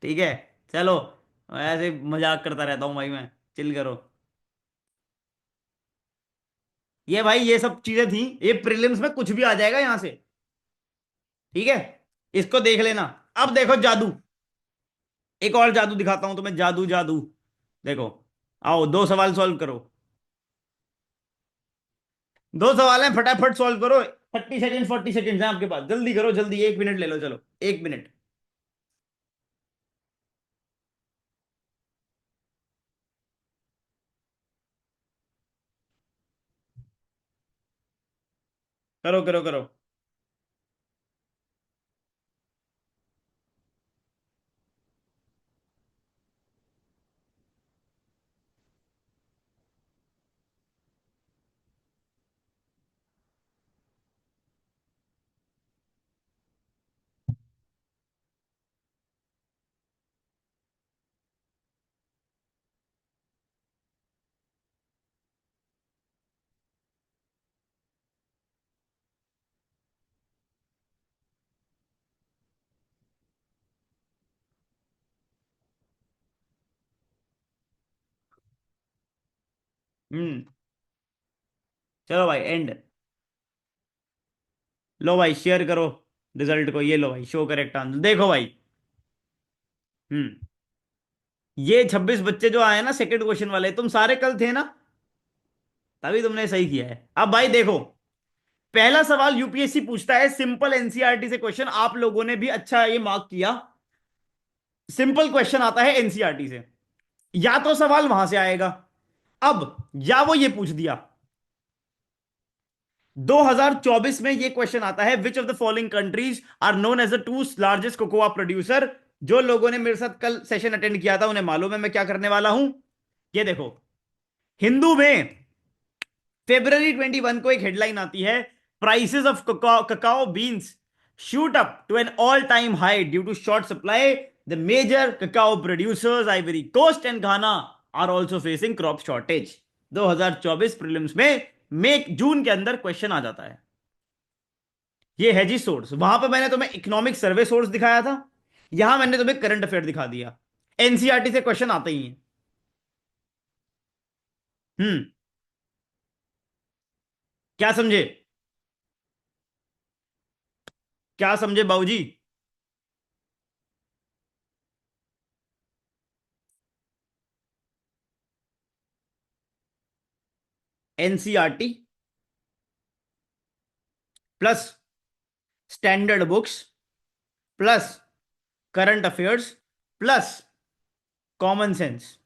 ठीक है। चलो, ऐसे मजाक करता रहता हूँ भाई मैं, चिल करो। ये भाई ये सब चीजें थी, ये प्रीलिम्स में कुछ भी आ जाएगा यहां से। ठीक है, इसको देख लेना। अब देखो जादू, एक और जादू दिखाता हूं तुम्हें, जादू जादू। देखो, आओ दो सवाल सॉल्व करो। दो सवाल हैं, फटाफट सॉल्व करो। 30 सेकेंड 40 सेकेंड है आपके पास, जल्दी करो जल्दी, 1 मिनट ले लो, चलो 1 मिनट। करो करो करो। हम्म। चलो भाई एंड। लो भाई शेयर करो रिजल्ट को, ये लो भाई, शो करेक्ट आंसर, देखो भाई। हम्म। ये 26 बच्चे जो आए ना सेकंड क्वेश्चन वाले, तुम सारे कल थे ना, तभी तुमने सही किया है। अब भाई देखो, पहला सवाल यूपीएससी पूछता है सिंपल एनसीईआरटी से क्वेश्चन, आप लोगों ने भी अच्छा ये मार्क किया। सिंपल क्वेश्चन आता है एनसीईआरटी से, या तो सवाल वहां से आएगा, अब या वो ये पूछ दिया। 2024 में ये क्वेश्चन आता है, which of the following countries are known as the two largest cocoa producer. जो लोगों ने मेरे साथ कल सेशन अटेंड किया था उन्हें मालूम है मैं क्या करने वाला हूं। ये देखो, हिंदू में February 21 को एक हेडलाइन आती है, prices of cacao beans shoot up to an all time high due to short supply, the major cacao producers Ivory Coast and Ghana are also facing crop shortage. 2024 prelims में मई जून के अंदर question आ जाता है। ये है जी सोर्स, वहां पर मैंने तुम्हें इकोनॉमिक सर्वे सोर्स दिखाया था, यहां मैंने तुम्हें करंट अफेयर दिखा दिया। एनसीईआरटी से क्वेश्चन आते ही हैं। हम्म। क्या समझे, क्या समझे बाबूजी? NCERT plus standard books plus current affairs plus common sense,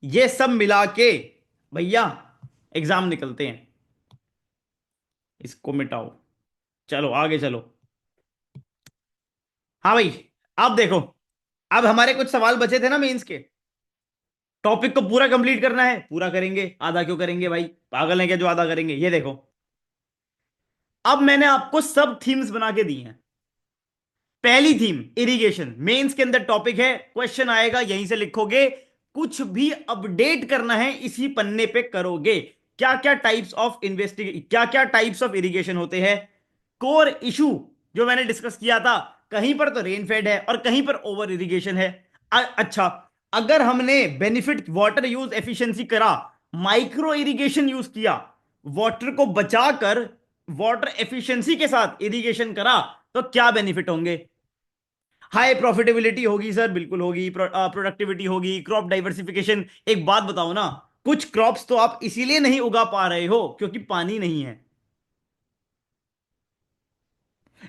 ये सब मिला के भैया एग्जाम निकलते हैं। इसको मिटाओ, चलो आगे चलो। हाँ भाई, अब देखो, अब हमारे कुछ सवाल बचे थे ना मेंस के, टॉपिक को पूरा कंप्लीट करना है, पूरा करेंगे, आधा क्यों करेंगे भाई, पागल है क्या जो आधा करेंगे। ये देखो, अब मैंने आपको सब थीम्स बना के दी हैं। पहली थीम इरिगेशन, मेंस के अंदर टॉपिक है, क्वेश्चन आएगा यहीं से लिखोगे। कुछ भी अपडेट करना है इसी पन्ने पे करोगे। क्या क्या टाइप्स ऑफ क्या क्या टाइप्स ऑफ इरिगेशन होते हैं, कोर इशू जो मैंने डिस्कस किया था, कहीं पर तो रेनफेड है और कहीं पर ओवर इरिगेशन है। अच्छा, अगर हमने बेनिफिट वाटर यूज एफिशिएंसी करा, माइक्रो इरिगेशन यूज किया, वाटर को बचाकर वाटर एफिशिएंसी के साथ इरिगेशन करा, तो क्या बेनिफिट होंगे। हाई प्रॉफिटेबिलिटी होगी सर, बिल्कुल होगी। प्रोडक्टिविटी होगी, क्रॉप डाइवर्सिफिकेशन। एक बात बताओ ना, कुछ क्रॉप्स तो आप इसीलिए नहीं उगा पा रहे हो क्योंकि पानी नहीं है।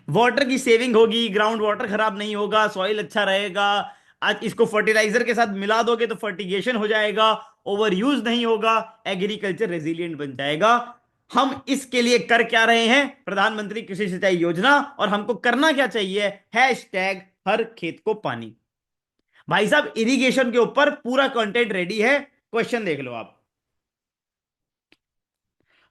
वाटर की सेविंग होगी, ग्राउंड वाटर खराब नहीं होगा, सॉइल अच्छा रहेगा। आज इसको फर्टिलाइजर के साथ मिला दोगे तो फर्टिगेशन हो जाएगा, ओवर यूज नहीं होगा, एग्रीकल्चर रेजिलियंट बन जाएगा। हम इसके लिए कर क्या रहे हैं, प्रधानमंत्री कृषि सिंचाई योजना, और हमको करना क्या चाहिए, हैश टैग हर खेत को पानी। भाई साहब, इरिगेशन के ऊपर पूरा कंटेंट रेडी है, क्वेश्चन देख लो आप।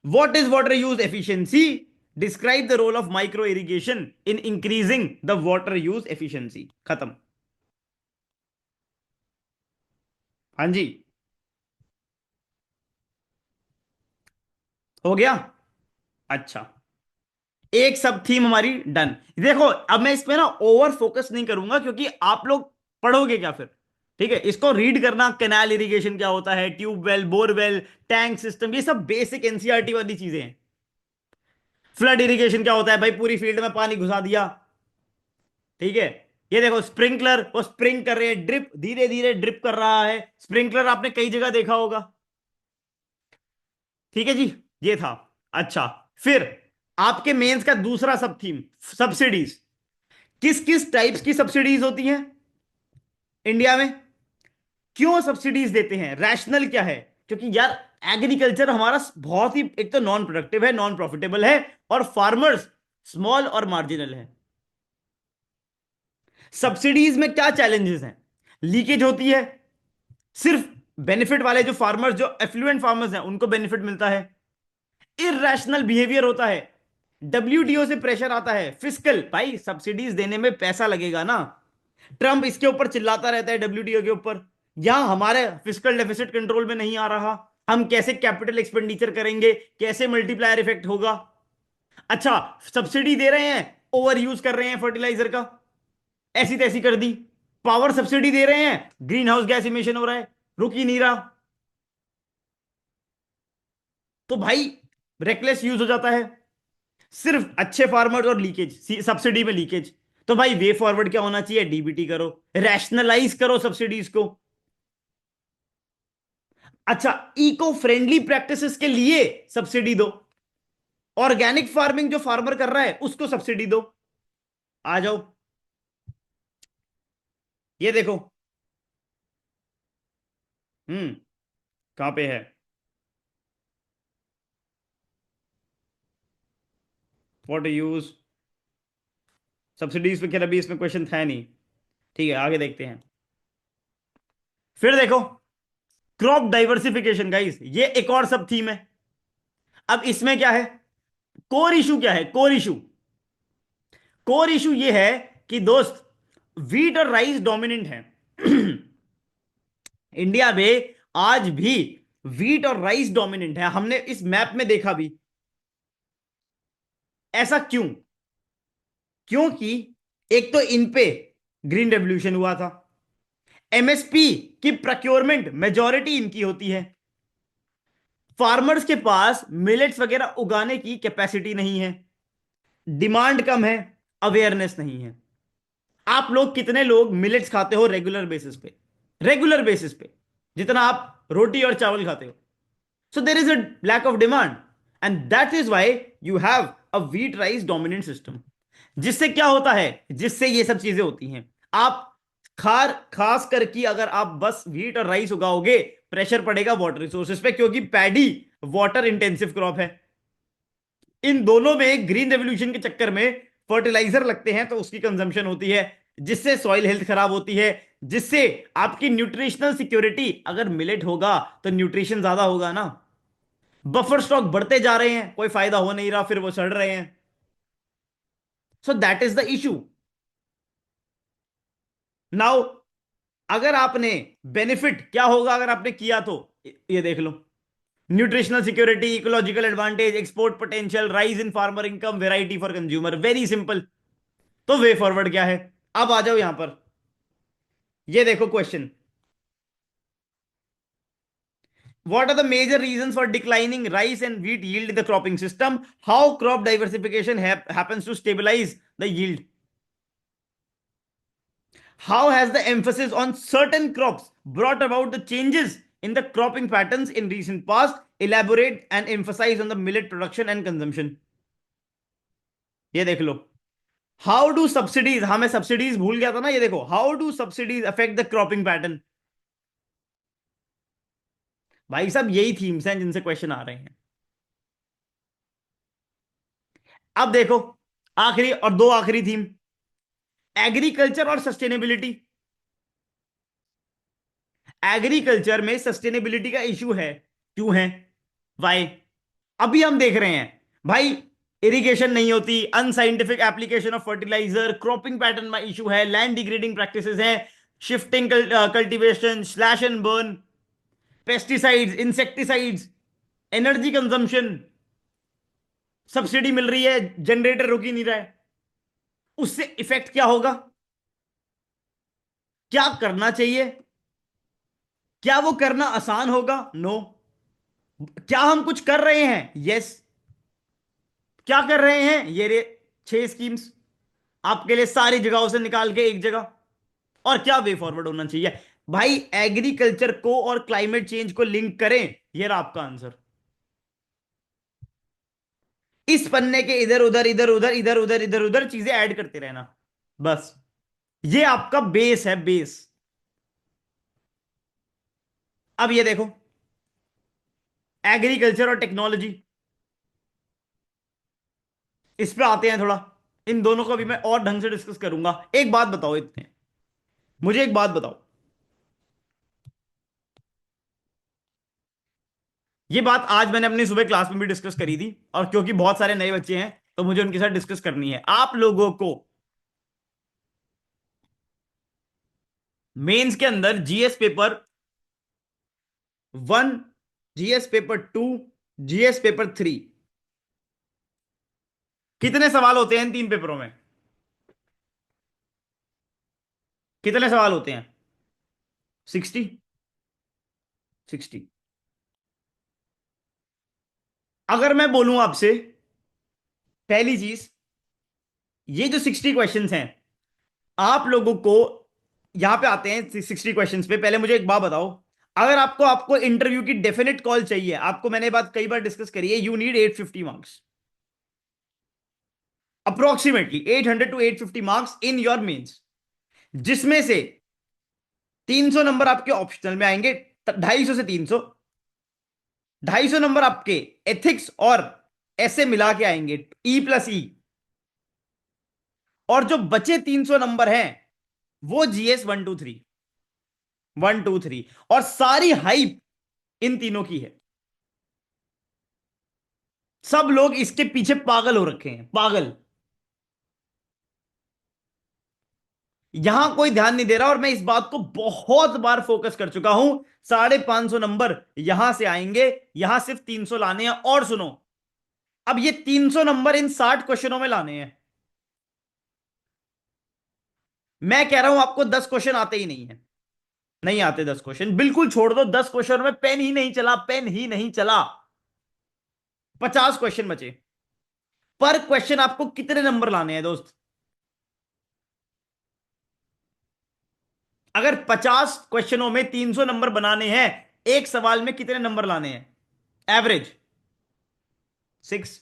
What is water use efficiency, describe the role of micro irrigation in increasing the water use efficiency. खत्म। हाँ जी, हो गया। अच्छा, एक सब थीम हमारी डन। देखो, अब मैं इस पे ना ओवर फोकस नहीं करूंगा क्योंकि आप लोग पढ़ोगे क्या फिर। ठीक है, इसको रीड करना, कैनाल इरिगेशन क्या होता है, ट्यूबवेल, बोरवेल, टैंक सिस्टम, ये सब बेसिक एनसीईआरटी वाली चीजें हैं। फ्लड इरिगेशन क्या होता है, भाई पूरी फील्ड में पानी घुसा दिया। ठीक है, ये देखो स्प्रिंकलर, वो स्प्रिंग कर रहे हैं, ड्रिप धीरे धीरे ड्रिप कर रहा है, स्प्रिंकलर आपने कई जगह देखा होगा। ठीक है जी, ये था। अच्छा, फिर आपके मेंस का दूसरा सब थीम, सब्सिडीज। किस किस टाइप्स की सब्सिडीज होती हैं इंडिया में, क्यों सब्सिडीज देते हैं, रैशनल क्या है। क्योंकि यार, एग्रीकल्चर हमारा बहुत ही, एक तो नॉन प्रोडक्टिव है, नॉन प्रॉफिटेबल है, और फार्मर्स स्मॉल और मार्जिनल है। सब्सिडीज में क्या चैलेंजेस हैं, लीकेज होती है, सिर्फ बेनिफिट वाले जो फार्मर्स, जो एफ्लुएंट फार्मर्स हैं, उनको बेनिफिट मिलता है। इरेशनल बिहेवियर होता है, डब्ल्यूटीओ से प्रेशर आता है, फिजिकल, भाई सब्सिडीज देने में पैसा लगेगा ना। ट्रंप इसके ऊपर चिल्लाता रहता है डब्ल्यूटीओ के ऊपर, यहां हमारे फिजिकल डेफिसिट कंट्रोल में नहीं आ रहा, हम कैसे कैपिटल एक्सपेंडिचर करेंगे, कैसे मल्टीप्लायर इफेक्ट होगा। अच्छा, सब्सिडी दे रहे हैं, ओवर यूज कर रहे हैं फर्टिलाइजर का, ऐसी तैसी कर दी। पावर सब्सिडी दे रहे हैं, ग्रीन हाउस गैस इमिशन हो रहा है, रुक ही नहीं रहा। तो भाई, रेकलेस यूज हो जाता है, सिर्फ अच्छे फार्मर्स और लीकेज, सब्सिडी में लीकेज। तो भाई वे फॉरवर्ड क्या होना चाहिए, डीबीटी करो, रैशनलाइज करो सब्सिडीज को। अच्छा, इको फ्रेंडली प्रैक्टिसेस के लिए सब्सिडी दो, ऑर्गेनिक फार्मिंग जो फार्मर कर रहा है उसको सब्सिडी दो। आ जाओ, ये देखो। कहां पे है, व्हाट यूज सब्सिडीज पे, खैर अभी इसमें क्वेश्चन था नहीं। ठीक है, आगे देखते हैं। फिर देखो, क्रॉप डाइवर्सिफिकेशन गाइस, ये एक और सब थीम है। अब इसमें क्या है, कोर इशू क्या है, कोर इशू, कोर इशू ये है कि दोस्त, वीट और राइस डोमिनेंट है इंडिया में आज भी। वीट और राइस डोमिनेंट है, हमने इस मैप में देखा भी। ऐसा क्यों, क्योंकि एक तो इन पे ग्रीन रेवोल्यूशन हुआ था, एमएसपी की प्रोक्योरमेंट मेजॉरिटी इनकी होती है, फार्मर्स के पास मिलेट्स वगैरह उगाने की कैपेसिटी नहीं है, डिमांड कम है, अवेयरनेस नहीं है। आप लोग कितने लोग मिलेट्स खाते हो रेगुलर बेसिस पे, रेगुलर बेसिस पे, जितना आप रोटी और चावल खाते हो। So there is a lack of demand, and that is why you have a wheat rice dominant system. जिससे क्या होता है, जिससे ये सब चीजें होती हैं। आप खास करके अगर आप बस व्हीट और राइस उगाओगे, प्रेशर पड़ेगा वाटर रिसोर्सेज पे, क्योंकि पैडी वाटर इंटेंसिव क्रॉप है। इन दोनों में ग्रीन रेवोल्यूशन के चक्कर में फर्टिलाइजर लगते हैं, तो उसकी कंजम्पशन होती है, जिससे सॉइल हेल्थ खराब होती है, जिससे आपकी न्यूट्रिशनल सिक्योरिटी, अगर मिलेट होगा तो न्यूट्रिशन ज्यादा होगा ना। बफर स्टॉक बढ़ते जा रहे हैं, कोई फायदा हो नहीं रहा, फिर वो सड़ रहे हैं। सो that is the issue. Now अगर आपने बेनिफिट क्या होगा अगर आपने किया तो ये देख लो, nutritional security, ecological advantage, export potential, rise in farmer income, variety for consumer, very simple. तो वे फॉरवर्ड क्या है? अब आ जाओ यहां पर, ये देखो question, what are the major reasons for declining rice and wheat yield in the cropping system? How crop diversification happens to stabilize the yield? How has the emphasis on certain crops brought about the changes in the cropping patterns in recent past? Elaborate and emphasize on the millet production and consumption. ये देख लो, how do subsidies, हाँ मैं subsidies भूल गया था ना, ये देखो, how do subsidies affect the cropping pattern. भाई साहब यही थीम्स हैं जिनसे क्वेश्चन आ रहे हैं। अब देखो, आखिरी और दो आखिरी थीम, एग्रीकल्चर और सस्टेनेबिलिटी। एग्रीकल्चर में सस्टेनेबिलिटी का इशू है, क्यों है, वाई? अभी हम देख रहे हैं भाई, इरिगेशन नहीं होती, unscientific application of fertiliser, cropping pattern में इशू है, लैंड डिग्रेडिंग प्रैक्टिसेस हैं, shifting cultivation, slash and burn, pesticides, insecticides, energy consumption, subsidy मिल रही है, जनरेटर रुक ही नहीं रहा है। उससे इफेक्ट क्या होगा? क्या करना चाहिए? क्या वो करना आसान होगा? नो। क्या हम कुछ कर रहे हैं? यस। क्या कर रहे हैं? ये रे 6 स्कीम्स आपके लिए सारी जगहों से निकाल के एक जगह। और क्या वे फॉरवर्ड होना चाहिए? भाई एग्रीकल्चर को और क्लाइमेट चेंज को लिंक करें, ये रहा आपका आंसर। इस पन्ने के इधर उधर इधर उधर इधर उधर इधर उधर चीजें ऐड करते रहना, बस। ये आपका बेस है, बेस। अब ये देखो, एग्रीकल्चर और टेक्नोलॉजी, इस पे आते हैं थोड़ा। इन दोनों को भी मैं और ढंग से डिस्कस करूंगा। एक बात बताओ, इतने मुझे एक बात बताओ, ये बात आज मैंने अपनी सुबह क्लास में भी डिस्कस करी थी, और क्योंकि बहुत सारे नए बच्चे हैं तो मुझे उनके साथ डिस्कस करनी है। आप लोगों को मेंस के अंदर GS paper 1, GS paper 2, GS paper 3, कितने सवाल होते हैं इन 3 पेपरों में? कितने सवाल होते हैं? 60। 60। अगर मैं बोलूं आपसे, पहली चीज, ये जो 60 क्वेश्चंस हैं, आप लोगों को, यहां पे आते हैं 60 क्वेश्चंस पे। पहले मुझे एक बात बताओ, अगर आपको आपको इंटरव्यू की डेफिनेट कॉल चाहिए, आपको, मैंने बात कई बार डिस्कस करी है, you need 850 marks, approximately 800 to 850 marks in your mains, जिसमें से 300 नंबर आपके ऑप्शनल में आएंगे, 250 से 300, 250 नंबर आपके एथिक्स और ऐसे मिला के आएंगे, E+E, और जो बचे 300 नंबर हैं वो GS 1 2 3, 1 2 3, और सारी हाइप इन तीनों की है। सब लोग इसके पीछे पागल हो रखे हैं, पागल। यहां कोई ध्यान नहीं दे रहा, और मैं इस बात को बहुत बार फोकस कर चुका हूं। 550 नंबर यहां से आएंगे, यहां सिर्फ 300 लाने हैं। और सुनो, अब ये 300 नंबर इन 60 क्वेश्चनों में लाने हैं। मैं कह रहा हूं आपको 10 क्वेश्चन आते ही नहीं है, नहीं आते 10 क्वेश्चन, बिल्कुल छोड़ दो 10 क्वेश्चन में, पेन ही नहीं चला, पेन ही नहीं चला। 50 क्वेश्चन बचे। पर क्वेश्चन आपको कितने नंबर लाने हैं दोस्त? अगर 50 क्वेश्चनों में 300 नंबर बनाने हैं, एक सवाल में कितने नंबर लाने हैं? एवरेज 6,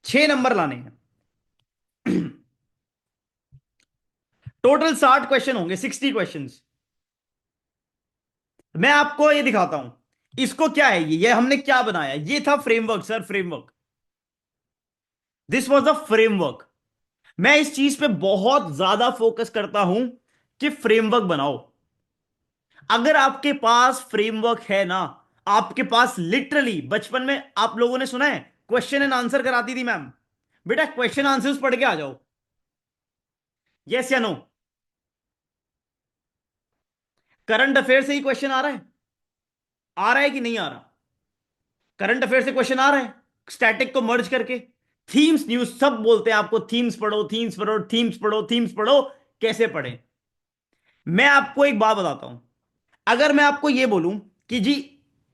6 नंबर लाने हैं। टोटल 60 क्वेश्चन होंगे, 60 क्वेश्चन। मैं आपको ये दिखाता हूं, इसको क्या है, ये हमने क्या बनाया, ये था framework sir, framework. This was the framework. मैं इस चीज पे बहुत ज्यादा फोकस करता हूं कि फ्रेमवर्क बनाओ। अगर आपके पास फ्रेमवर्क है ना, आपके पास लिटरली, बचपन में आप लोगों ने सुना है क्वेश्चन एंड आंसर कराती थी मैम, बेटा क्वेश्चन आंसर्स पढ़ के आ जाओ। यस या नो? करंट अफेयर से ही क्वेश्चन आ रहा है? आ रहा है कि नहीं आ रहा? करंट अफेयर से क्वेश्चन आ रहा है, स्टैटिक को मर्ज करके। थीम्स न्यूज सब बोलते हैं आपको, थीम्स पढ़ो, थीम्स पढ़ो, थीम्स पढ़ो, थीम्स पढ़ो। कैसे पढ़े? मैं आपको एक बात बताता हूं। अगर मैं आपको यह बोलूं कि जी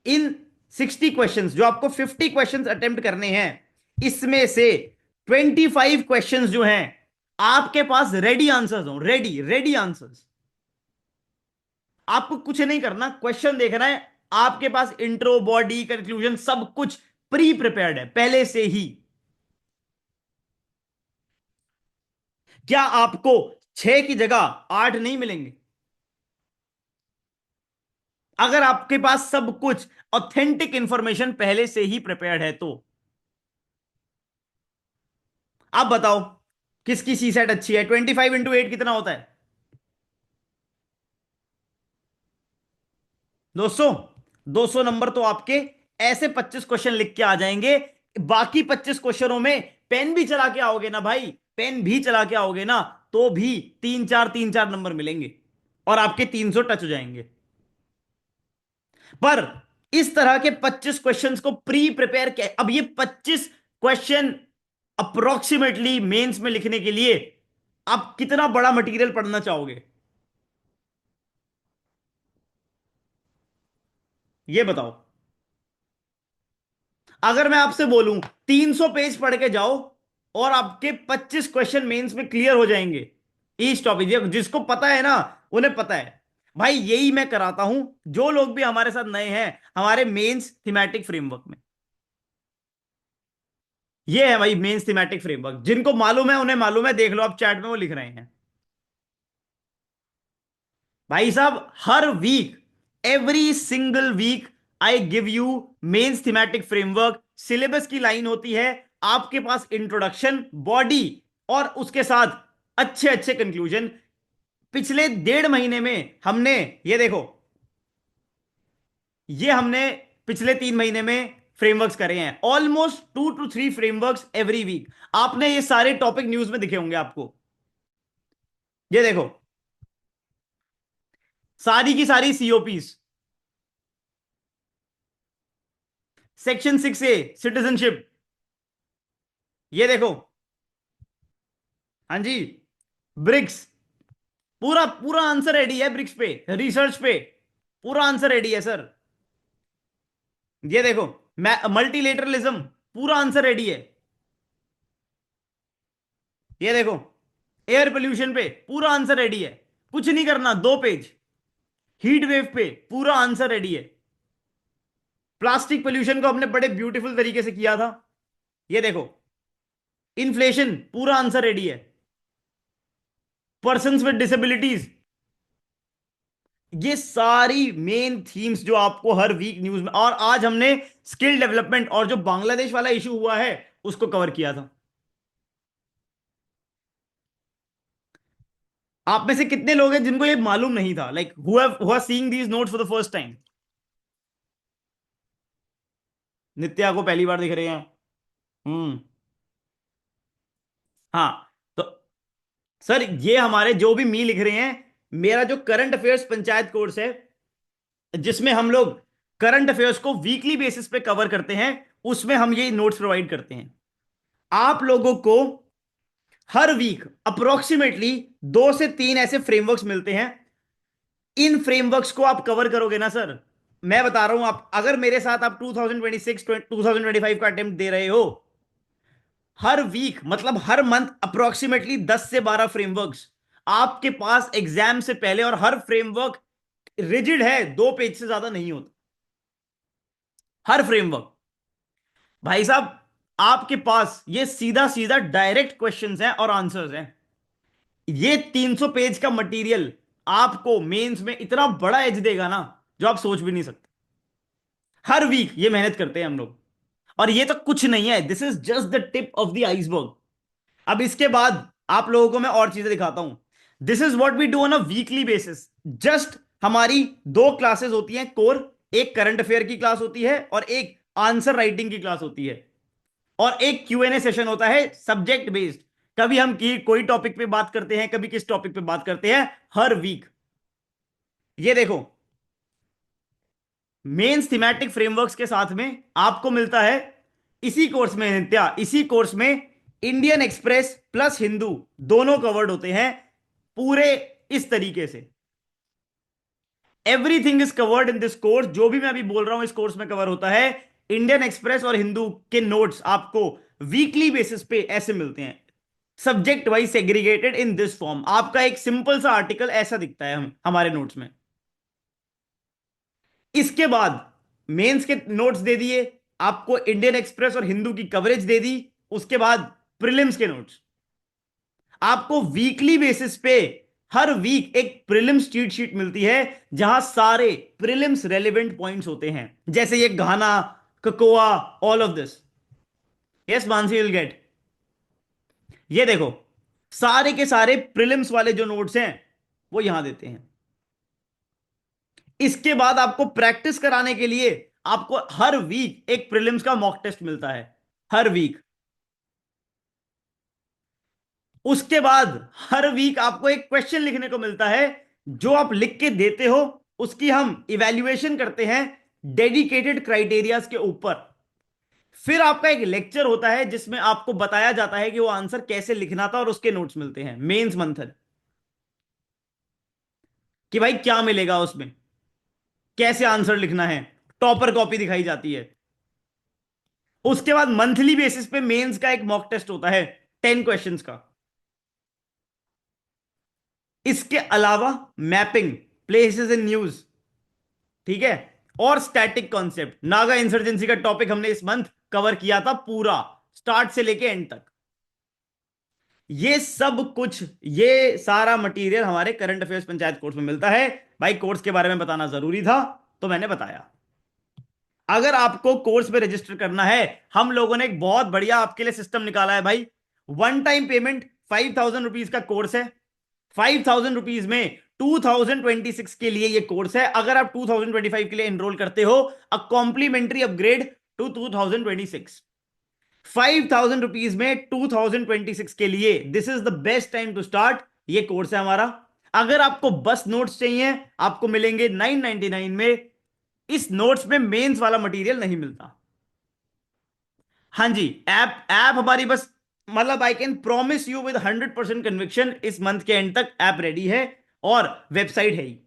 इन 60 क्वेश्चंस, जो आपको 50 क्वेश्चंस अटेम्प्ट करने हैं, इसमें से 25 क्वेश्चंस जो हैं आपके पास रेडी आंसर्स हो, रेडी रेडी आंसर्स। आपको कुछ नहीं करना, क्वेश्चन देखना है। आपके पास इंट्रो, बॉडी, कंक्लूजन सब कुछ प्री प्रिपेयर्ड है पहले से ही। क्या आपको 6 की जगह 8 नहीं मिलेंगे? अगर आपके पास सब कुछ ऑथेंटिक इंफॉर्मेशन पहले से ही प्रिपेयर्ड है तो। आप बताओ किसकी सी सेट अच्छी है? 25 × 8 कितना होता है? 200। 200 नंबर तो आपके ऐसे 25 क्वेश्चन लिख के आ जाएंगे। बाकी 25 क्वेश्चनों में पेन भी चला के आओगे ना भाई, पेन भी चला के आओगे ना, तो भी 3 4 नंबर मिलेंगे और आपके 300 टच हो जाएंगे। पर इस तरह के 25 क्वेश्चंस को प्री प्रिपेयर किया। अब ये 25 क्वेश्चन अप्रोक्सीमेटली मेंस में लिखने के लिए आप कितना बड़ा मटेरियल पढ़ना चाहोगे? ये बताओ। अगर मैं आपसे बोलूं 300 पेज पढ़ के जाओ और आपके 25 क्वेश्चन मेंस में क्लियर हो जाएंगे, ईच टॉपिक जिसको पता है ना, उन्हें पता है। भाई यही मैं कराता हूं जो लोग भी हमारे साथ नए हैं हमारे मेंस थीमेटिक फ्रेमवर्क में। ये है भाई मेंस थीमेटिक फ्रेमवर्क। जिनको मालूम है उन्हें मालूम है, देख लो आप चैट में वो लिख रहे हैं। भाई साहब हर week, every single week I give you mains thematic framework. Syllabus की लाइन होती है, आपके पास इंट्रोडक्शन, बॉडी और उसके साथ अच्छे अच्छे कंक्लूजन। पिछले 1.5 महीने में हमने, ये देखो, ये हमने पिछले 3 महीने में फ्रेमवर्क्स करे हैं, almost 2 to 3 frameworks every week. आपने ये सारे टॉपिक न्यूज में दिखे होंगे आपको। ये देखो, सारी की सारी सीओपीस। Section 6A citizenship. ये देखो। हाँ जी। ब्रिक्स। पूरा पूरा आंसर रेडी है ब्रिक्स पे, रिसर्च पे पूरा आंसर रेडी है सर। ये देखो, मैं मल्टीलेटरलिज्म, पूरा आंसर रेडी है। ये देखो, एयर पोल्यूशन पे पूरा आंसर रेडी है। कुछ नहीं करना, 2 पेज। हीट वेव पे पूरा आंसर रेडी है। प्लास्टिक पोल्यूशन को हमने बड़े ब्यूटीफुल तरीके से किया था। ये देखो, इन्फ्लेशन पूरा आंसर रेडी है। Persons with disabilities. ये सारी मेन थीम्स जो आपको हर वीक न्यूज में, और आज हमने स्किल डेवलपमेंट और जो बांग्लादेश वाला इशू हुआ है उसको कवर किया था। आप में से कितने लोग हैं जिनको ये मालूम नहीं था, like who are seeing these notes for the first time? Nitya को पहली बार दिख रहे हैं। हम्म। हाँ तो सर ये हमारे जो भी मी लिख रहे हैं, मेरा जो करंट अफेयर्स पंचायत कोर्स है, जिसमें हम लोग करंट अफेयर्स को वीकली बेसिस पे कवर करते हैं, उसमें हम ये नोट्स प्रोवाइड करते हैं आप लोगों को। हर वीक अप्रोक्सीमेटली 2 से 3 ऐसे फ्रेमवर्क्स मिलते हैं। इन फ्रेमवर्क्स को आप कवर करोगे ना सर, मैं बता रहा हूं, आप अगर मेरे साथ आप 2026 2025 का अटेम्प्ट दे रहे हो, हर वीक मतलब हर मंथ अप्रोक्सीमेटली 10 से 12 फ्रेमवर्क्स आपके पास एग्जाम से पहले। और हर फ्रेमवर्क रिजिड है, 2 पेज से ज्यादा नहीं होता हर फ्रेमवर्क। भाई साहब आपके पास ये सीधा सीधा डायरेक्ट क्वेश्चंस हैं और आंसर्स हैं। ये 300 पेज का मटेरियल आपको मेंस में इतना बड़ा एज देगा ना, जो आप सोच भी नहीं सकते। हर वीक ये मेहनत करते हैं हम लोग। और ये तो कुछ नहीं है, this is just the tip of the iceberg. अब इसके बाद आप लोगों को मैं और चीजें दिखाता हूं। This is what we do on a weekly basis. Just हमारी 2 क्लासेस होती हैं कोर, एक करंट अफेयर की क्लास होती है और एक आंसर राइटिंग की क्लास होती है। और एक Q&A सेशन होता है सब्जेक्ट बेस्ड। कभी हम कोई टॉपिक पे बात करते हैं, कभी किस टॉपिक पे बात करते हैं, हर वीक। ये देखो, मेंस थीमेटिक फ्रेमवर्क्स के साथ में आपको मिलता है इसी कोर्स में, नित्या, इसी कोर्स में इंडियन एक्सप्रेस प्लस हिंदू दोनों कवर्ड होते हैं पूरे इस तरीके से। Everything is covered in this course. जो भी मैं अभी बोल रहा हूं इस कोर्स में कवर होता है। इंडियन एक्सप्रेस और हिंदू के नोट्स आपको वीकली बेसिस पे ऐसे मिलते हैं, subject wise segregated in this form. आपका एक सिंपल सा आर्टिकल ऐसा दिखता है हम हमारे नोट्स में। इसके बाद मेंस के नोट्स दे दिए, आपको इंडियन एक्सप्रेस और हिंदू की कवरेज दे दी। उसके बाद प्रीलिम्स के नोट्स आपको वीकली बेसिस पे हर वीक एक प्रीलिम्स चीट शीट मिलती है, जहां सारे प्रीलिम्स रेलेवेंट पॉइंट्स होते हैं, जैसे ये Ghana, cocoa, all of this. Yes Mansi, will get. ये देखो, सारे के सारे प्रीलिम्स वाले जो नोट्स हैं वो यहां देते हैं। इसके बाद आपको प्रैक्टिस कराने के लिए आपको हर वीक एक प्रीलिम्स का मॉक टेस्ट मिलता है, हर वीक। उसके बाद हर वीक आपको एक क्वेश्चन लिखने को मिलता है, जो आप लिख के देते हो उसकी हम इवैल्यूएशन करते हैं डेडिकेटेड क्राइटेरियाज के ऊपर। फिर आपका एक लेक्चर होता है जिसमें आपको बताया जाता है कि वो आंसर कैसे लिखना था, और उसके नोट्स मिलते हैं मेंस मंथन, कि भाई क्या मिलेगा उसमें, कैसे आंसर लिखना है। टॉपर कॉपी दिखाई जाती है। उसके बाद मंथली बेसिस पे मेंस का एक मॉक टेस्ट होता है 10 क्वेश्चंस का। इसके अलावा मैपिंग, प्लेसेस इन न्यूज, ठीक है, और स्टैटिक कॉन्सेप्ट। नागा इंसर्जेंसी का टॉपिक हमने इस मंथ कवर किया था पूरा, स्टार्ट से लेके एंड तक। ये सब कुछ, ये सारा मटेरियल हमारे करंट अफेयर्स पंचायत कोर्स में मिलता है। भाई कोर्स के बारे में बताना जरूरी था तो मैंने बताया। अगर आपको कोर्स में रजिस्टर करना है, हम लोगों ने एक बहुत बढ़िया आपके लिए सिस्टम निकाला है भाई। वन टाइम पेमेंट 5,000 रुपीज का कोर्स है। 5,000 रुपीज में 2026 के लिए ये कोर्स है। अगर आप 2025 के लिए एनरोल करते हो, a complimentary upgrade to 2026। 5,000 rupees में 2026 के लिए this is the best time to start. ये कोर्स है हमारा। अगर आपको बस नोट्स चाहिए, आपको मिलेंगे 999 में। इस नोट्स में मेंस वाला मटेरियल नहीं मिलता। हाँ जी, ऐप ऐप हमारी बस, मतलब I can promise you with 100% conviction, इस मंथ के एंड तक ऐप रेडी है और वेबसाइट है ही।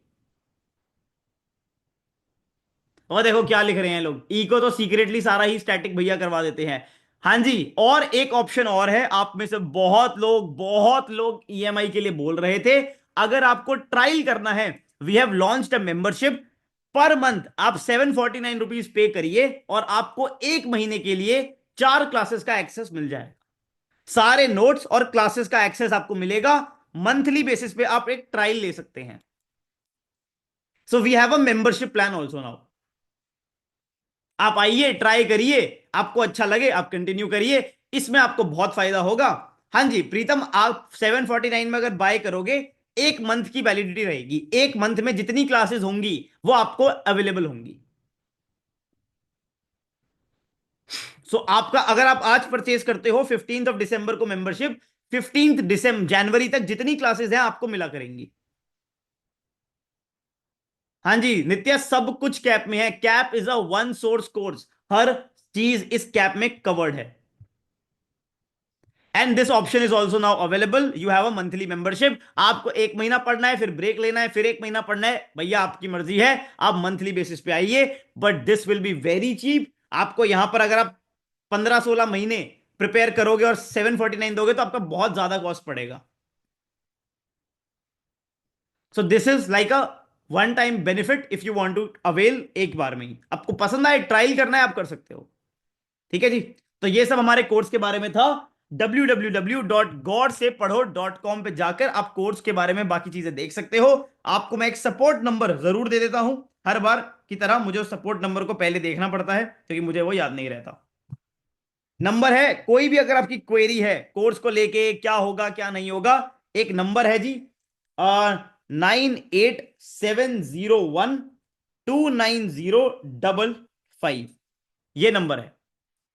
और देखो क्या लिख रहे हैं लोग, इको तो सीक्रेटली सारा ही स्टैटिक भैया करवा देते हैं। हाँ जी, और एक ऑप्शन और है। आप में से बहुत लोग ईएमआई के लिए बोल रहे थे। अगर आपको ट्रायल करना है, we have launched a membership. Per month आप 749 रुपीज पे करिए और आपको एक महीने के लिए 4 क्लासेस का एक्सेस मिल जाएगा। सारे नोट्स और क्लासेस का एक्सेस आपको मिलेगा। मंथली बेसिस पे आप एक ट्रायल ले सकते हैं। So we have a membership plan also now. आप आइए, ट्राई करिए, आपको अच्छा लगे आप कंटिन्यू करिए, इसमें आपको बहुत फायदा होगा। हाँ जी प्रीतम, आप 749 में अगर बाय करोगे, एक मंथ की वैलिडिटी रहेगी। एक मंथ में जितनी क्लासेस होंगी वो आपको अवेलेबल होंगी। सो आपका, अगर आप आज परचेज करते हो 15 दिसंबर को मेंबरशिप, 15 दिसंबर जनवरी तक जितनी क्लासेस हैं आपको मिला करेंगी। हाँ जी नित्या, सब कुछ कैप में है। Cap is a one source course, हर चीज इस कैप में कवर्ड है। And this option is also now available. You have a monthly membership. आपको एक महीना पढ़ना है, फिर ब्रेक लेना है, फिर एक महीना पढ़ना है, भैया आपकी मर्जी है। आप मंथली बेसिस पे आइए, but this will be very cheap. आपको यहां पर अगर आप 15-16 महीने प्रिपेयर करोगे और 749 दोगे तो आपका बहुत ज्यादा कॉस्ट पड़ेगा। So this is like a one time benefit if you want to avail. एक बार में ही आपको पसंद आए, ट्रायल करना है, आप कर सकते हो। ठीक है जी। तो ये सब हमारे कोर्स के बारे में था। www.godsepadho.com पे जाकर आप कोर्स के बारे में बाकी चीजें देख सकते हो। आपको मैं एक सपोर्ट नंबर जरूर दे देता हूं। हर बार की तरह मुझे उस सपोर्ट नंबर को पहले देखना पड़ता है क्योंकि मुझे वो याद नहीं रहता। नंबर है, कोई भी अगर आपकी क्वेरी है कोर्स को लेके, क्या होगा क्या नहीं होगा, एक नंबर है जी, 9870129055। ये नंबर है।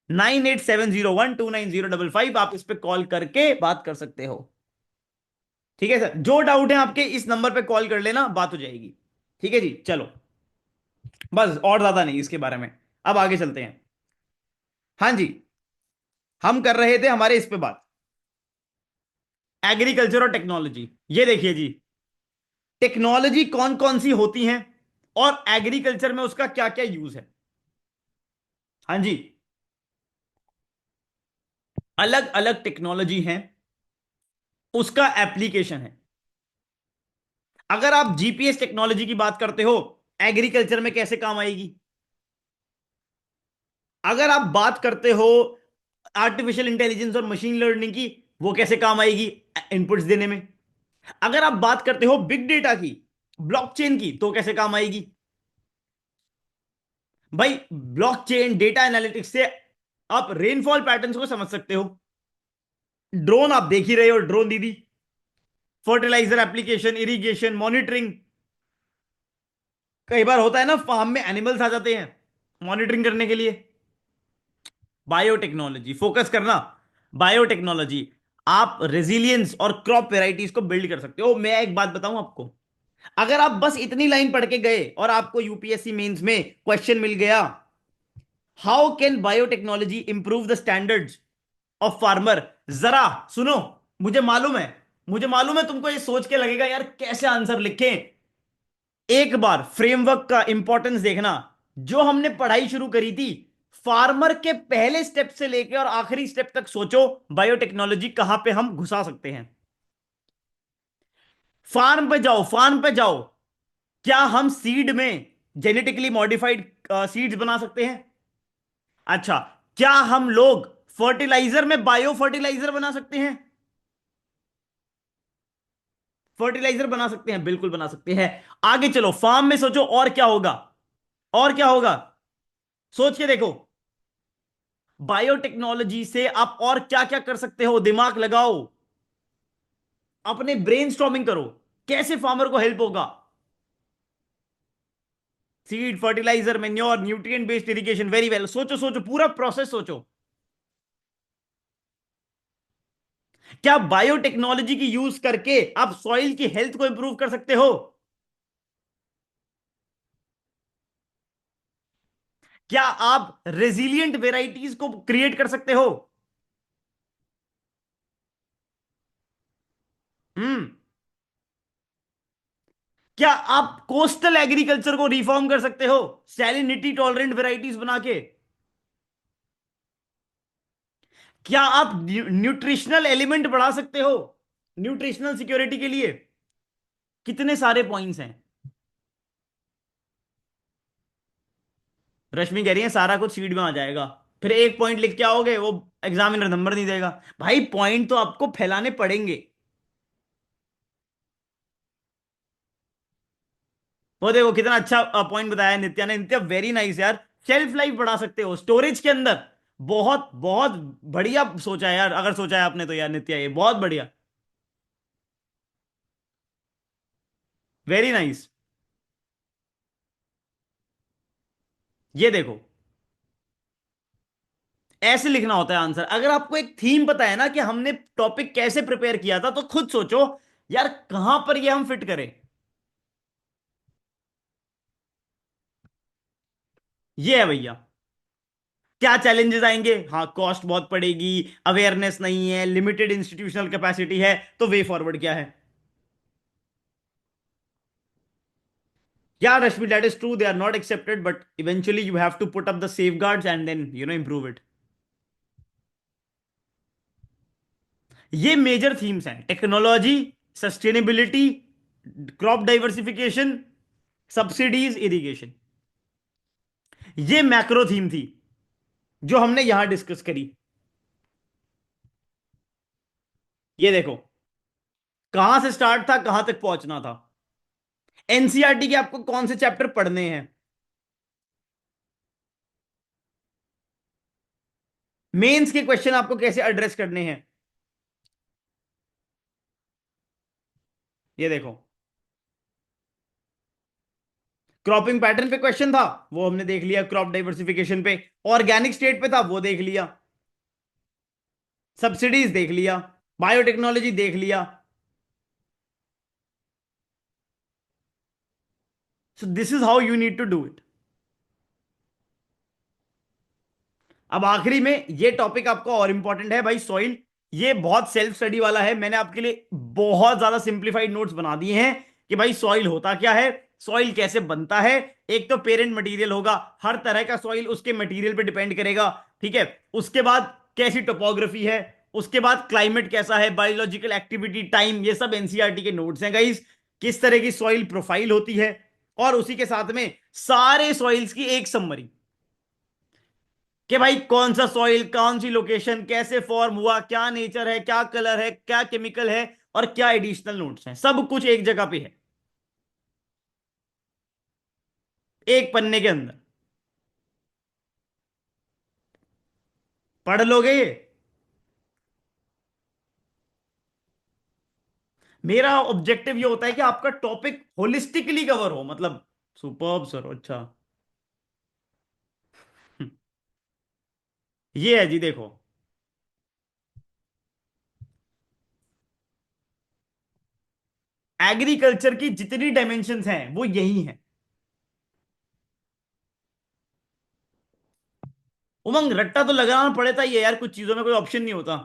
9870129055, आप इस पे कॉल करके बात कर सकते हो। ठीक है सर, जो डाउट है आपके इस नंबर पे कॉल कर लेना, बात हो जाएगी। ठीक है जी, चलो, बस और ज्यादा नहीं इसके बारे में। अब आगे चलते हैं। हाँ जी, हम कर रहे थे हमारे इस पे बात, एग्रीकल्चर और टेक्नोलॉजी। ये देखिए जी, टेक्नोलॉजी कौन कौन सी होती हैं और एग्रीकल्चर में उसका क्या क्या यूज है। हाँ जी, अलग अलग टेक्नोलॉजी है, उसका एप्लीकेशन है। अगर आप जीपीएस टेक्नोलॉजी की बात करते हो, एग्रीकल्चर में कैसे काम आएगी। अगर आप बात करते हो आर्टिफिशियल इंटेलिजेंस और मशीन लर्निंग की, वो कैसे काम आएगी इनपुट्स देने में। अगर आप बात करते हो बिग डेटा की, ब्लॉकचेन की, तो कैसे काम आएगी। भाई, ब्लॉकचेन डेटा एनालिटिक्स से आप रेनफॉल पैटर्न्स को समझ सकते हो। ड्रोन आप देख ही रहे हो, ड्रोन दीदी, फर्टिलाइजर एप्लीकेशन, इरिगेशन, मॉनिटरिंग। कई बार होता है ना, फार्म में एनिमल्स आ जाते हैं मॉनिटरिंग करने के लिए। बायोटेक्नोलॉजी फोकस करना, बायोटेक्नोलॉजी, आप रेजिलियंस और क्रॉप वेराइटीज को बिल्ड कर सकते हो। मैं एक बात बताऊं आपको, अगर आप बस इतनी लाइन पढ़ के गए और आपको यूपीएससी मेंस में क्वेश्चन मिल गया, how can biotechnology improve the standards of farmer, जरा सुनो, मुझे मालूम है, मुझे मालूम है तुमको ये सोच के लगेगा यार कैसे आंसर लिखें। एक बार फ्रेमवर्क का इंपॉर्टेंस देखना। जो हमने पढ़ाई शुरू करी थी, फार्मर के पहले स्टेप से लेकर और आखिरी स्टेप तक सोचो, बायोटेक्नोलॉजी कहां पे हम घुसा सकते हैं। फार्म पे जाओ, फार्म पे जाओ, क्या हम सीड में जेनेटिकली मॉडिफाइड सीड्स बना सकते हैं। अच्छा, क्या हम लोग फर्टिलाइजर में बायो फर्टिलाइजर बना सकते हैं। फर्टिलाइजर बना सकते हैं, बिल्कुल बना सकते हैं। आगे चलो, फार्म में सोचो और क्या होगा, और क्या होगा, सोच के देखो। बायोटेक्नोलॉजी से आप और क्या क्या कर सकते हो, दिमाग लगाओ, अपने ब्रेनस्टॉर्मिंग करो, कैसे फार्मर को हेल्प होगा। Seed, fertiliser, manure, nutrient based irrigation, very well, सोचो सोचो, पूरा प्रोसेस सोचो। क्या बायोटेक्नोलॉजी की यूज करके आप सॉइल की हेल्थ को इंप्रूव कर सकते हो। क्या आप रेजिलियंट वेराइटीज को क्रिएट कर सकते हो। हम्म। क्या आप कोस्टल एग्रीकल्चर को रिफॉर्म कर सकते हो, सैलिनिटी टॉलरेंट वेराइटीज बना के। क्या आप न्यूट्रिशनल एलिमेंट बढ़ा सकते हो, न्यूट्रिशनल सिक्योरिटी के लिए। कितने सारे पॉइंट्स हैं। रश्मि कह रही है सारा कुछ सीट में आ जाएगा, फिर एक पॉइंट लिख के आओगे, वो एग्जामिनर नंबर नहीं देगा। भाई, पॉइंट तो आपको फैलाने पड़ेंगे। वो देखो कितना अच्छा पॉइंट बताया नित्या ने। नित्या वेरी नाइस यार, शेल्फ लाइफ बढ़ा सकते हो स्टोरेज के अंदर। बहुत बहुत बढ़िया सोचा है यार, अगर सोचा है आपने तो यार नित्या, ये बहुत बढ़िया, वेरी नाइस। ये देखो, ऐसे लिखना होता है आंसर। अगर आपको एक थीम पता है ना कि हमने टॉपिक कैसे प्रिपेयर किया था, तो खुद सोचो यार कहां पर ये हम फिट करें। ये है भैया, क्या चैलेंजेस आएंगे। हाँ, कॉस्ट बहुत पड़ेगी, अवेयरनेस नहीं है, लिमिटेड इंस्टीट्यूशनल कैपेसिटी है, तो वे फॉरवर्ड क्या है। Yeah, Rashmi, that is true. They are not accepted, but eventually you have to put up the safeguards and then, improve it. ये मेजर थीम्स हैं, technology, sustainability, crop diversification, subsidies, irrigation. ये macro theme थी जो हमने यहां discuss करी। ये देखो, कहां से स्टार्ट था, कहां तक पहुंचना था। एनसीईआरटी के आपको कौन से चैप्टर पढ़ने हैं, मेंस के क्वेश्चन आपको कैसे एड्रेस करने हैं। ये देखो, क्रॉपिंग पैटर्न पे क्वेश्चन था, वो हमने देख लिया। क्रॉप डाइवर्सिफिकेशन पे, ऑर्गेनिक स्टेट पे था, वो देख लिया। सब्सिडीज देख लिया। बायोटेक्नोलॉजी देख लिया। So this is how you need to do it. अब आखिरी में ये टॉपिक आपका और इंपॉर्टेंट है भाई, सॉइल। ये बहुत सेल्फ स्टडी वाला है, मैंने आपके लिए बहुत ज्यादा सिंप्लीफाइड नोट्स बना दिए हैं कि भाई सॉइल होता क्या है, सॉइल कैसे बनता है। एक तो पेरेंट मटेरियल होगा, हर तरह का सॉइल उसके मटेरियल पे डिपेंड करेगा, ठीक है। उसके बाद कैसी टोपोग्राफी है, उसके बाद क्लाइमेट कैसा है, बायोलॉजिकल एक्टिविटी, टाइम, ये सब एनसीईआरटी के नोट्स हैं गाइस। किस तरह की सॉइल प्रोफाइल होती है, और उसी के साथ में सारे सॉइल्स की एक समरी कि भाई कौन सा सॉइल, कौन सी लोकेशन, कैसे फॉर्म हुआ, क्या नेचर है, क्या कलर है, क्या केमिकल है, और क्या एडिशनल नोट्स हैं, सब कुछ एक जगह पे है, एक पन्ने के अंदर। पढ़ लोगे ये? मेरा ऑब्जेक्टिव ये होता है कि आपका टॉपिक होलिस्टिकली कवर हो, मतलब। सुपर्ब सर, अच्छा। ये है जी, देखो। एग्रीकल्चर की जितनी डायमेंशंस हैं वो यही हैं। उमंग, रट्टा तो लगाना पड़ता ही है यार, कुछ चीजों में कोई ऑप्शन नहीं होता।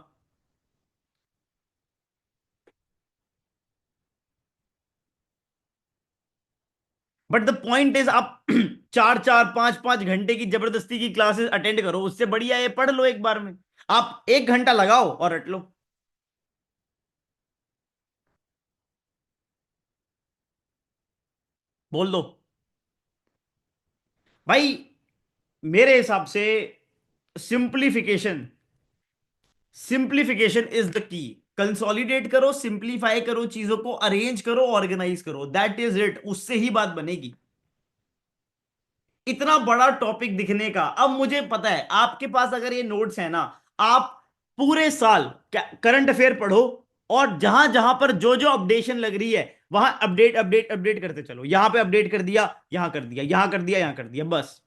बट द पॉइंट इज, आप चार चार पांच पांच घंटे की जबरदस्ती की क्लासेस अटेंड करो, उससे बढ़िया ये पढ़ लो एक बार में। आप 1 घंटा लगाओ और रट लो। बोल दो भाई। मेरे हिसाब से simplification, simplification is the key. Consolidate करो, सिंप्लीफाई करो, चीजों को अरेंज करो, ऑर्गेनाइज करो, दैट इज इट, उससे ही बात बनेगी। इतना बड़ा टॉपिक दिखने का, अब मुझे पता है आपके पास अगर ये नोट्स है ना, आप पूरे साल करंट अफेयर पढ़ो, और जहां जहां पर जो जो अपडेशन लग रही है, वहां अपडेट अपडेट अपडेट करते चलो। यहां पे अपडेट कर दिया, यहां कर दिया, यहां कर दिया, यहां कर दिया, बस।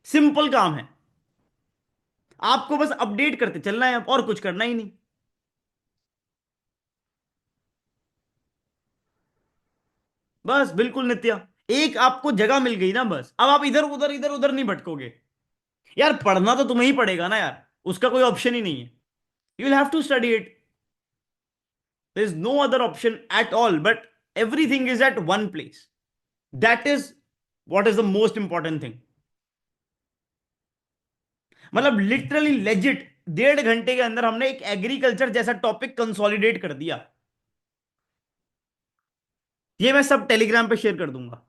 सिंपल काम है। आपको बस अपडेट करते चलना है, और कुछ करना ही नहीं। बस बिल्कुल नित्या। एक आपको जगह मिल गई ना, बस अब आप इधर उधर नहीं भटकोगे। यार पढ़ना तो तुम्हें ही पड़ेगा ना यार, उसका कोई ऑप्शन ही नहीं है। You will have to study it. There is no other option at all, but everything is at one place. That is what is the most important thing. मतलब लिटरली लेजिट 1.5 घंटे के अंदर हमने एक एग्रीकल्चर जैसा टॉपिक कंसोलिडेट कर दिया। ये मैं सब टेलीग्राम पे शेयर कर दूंगा।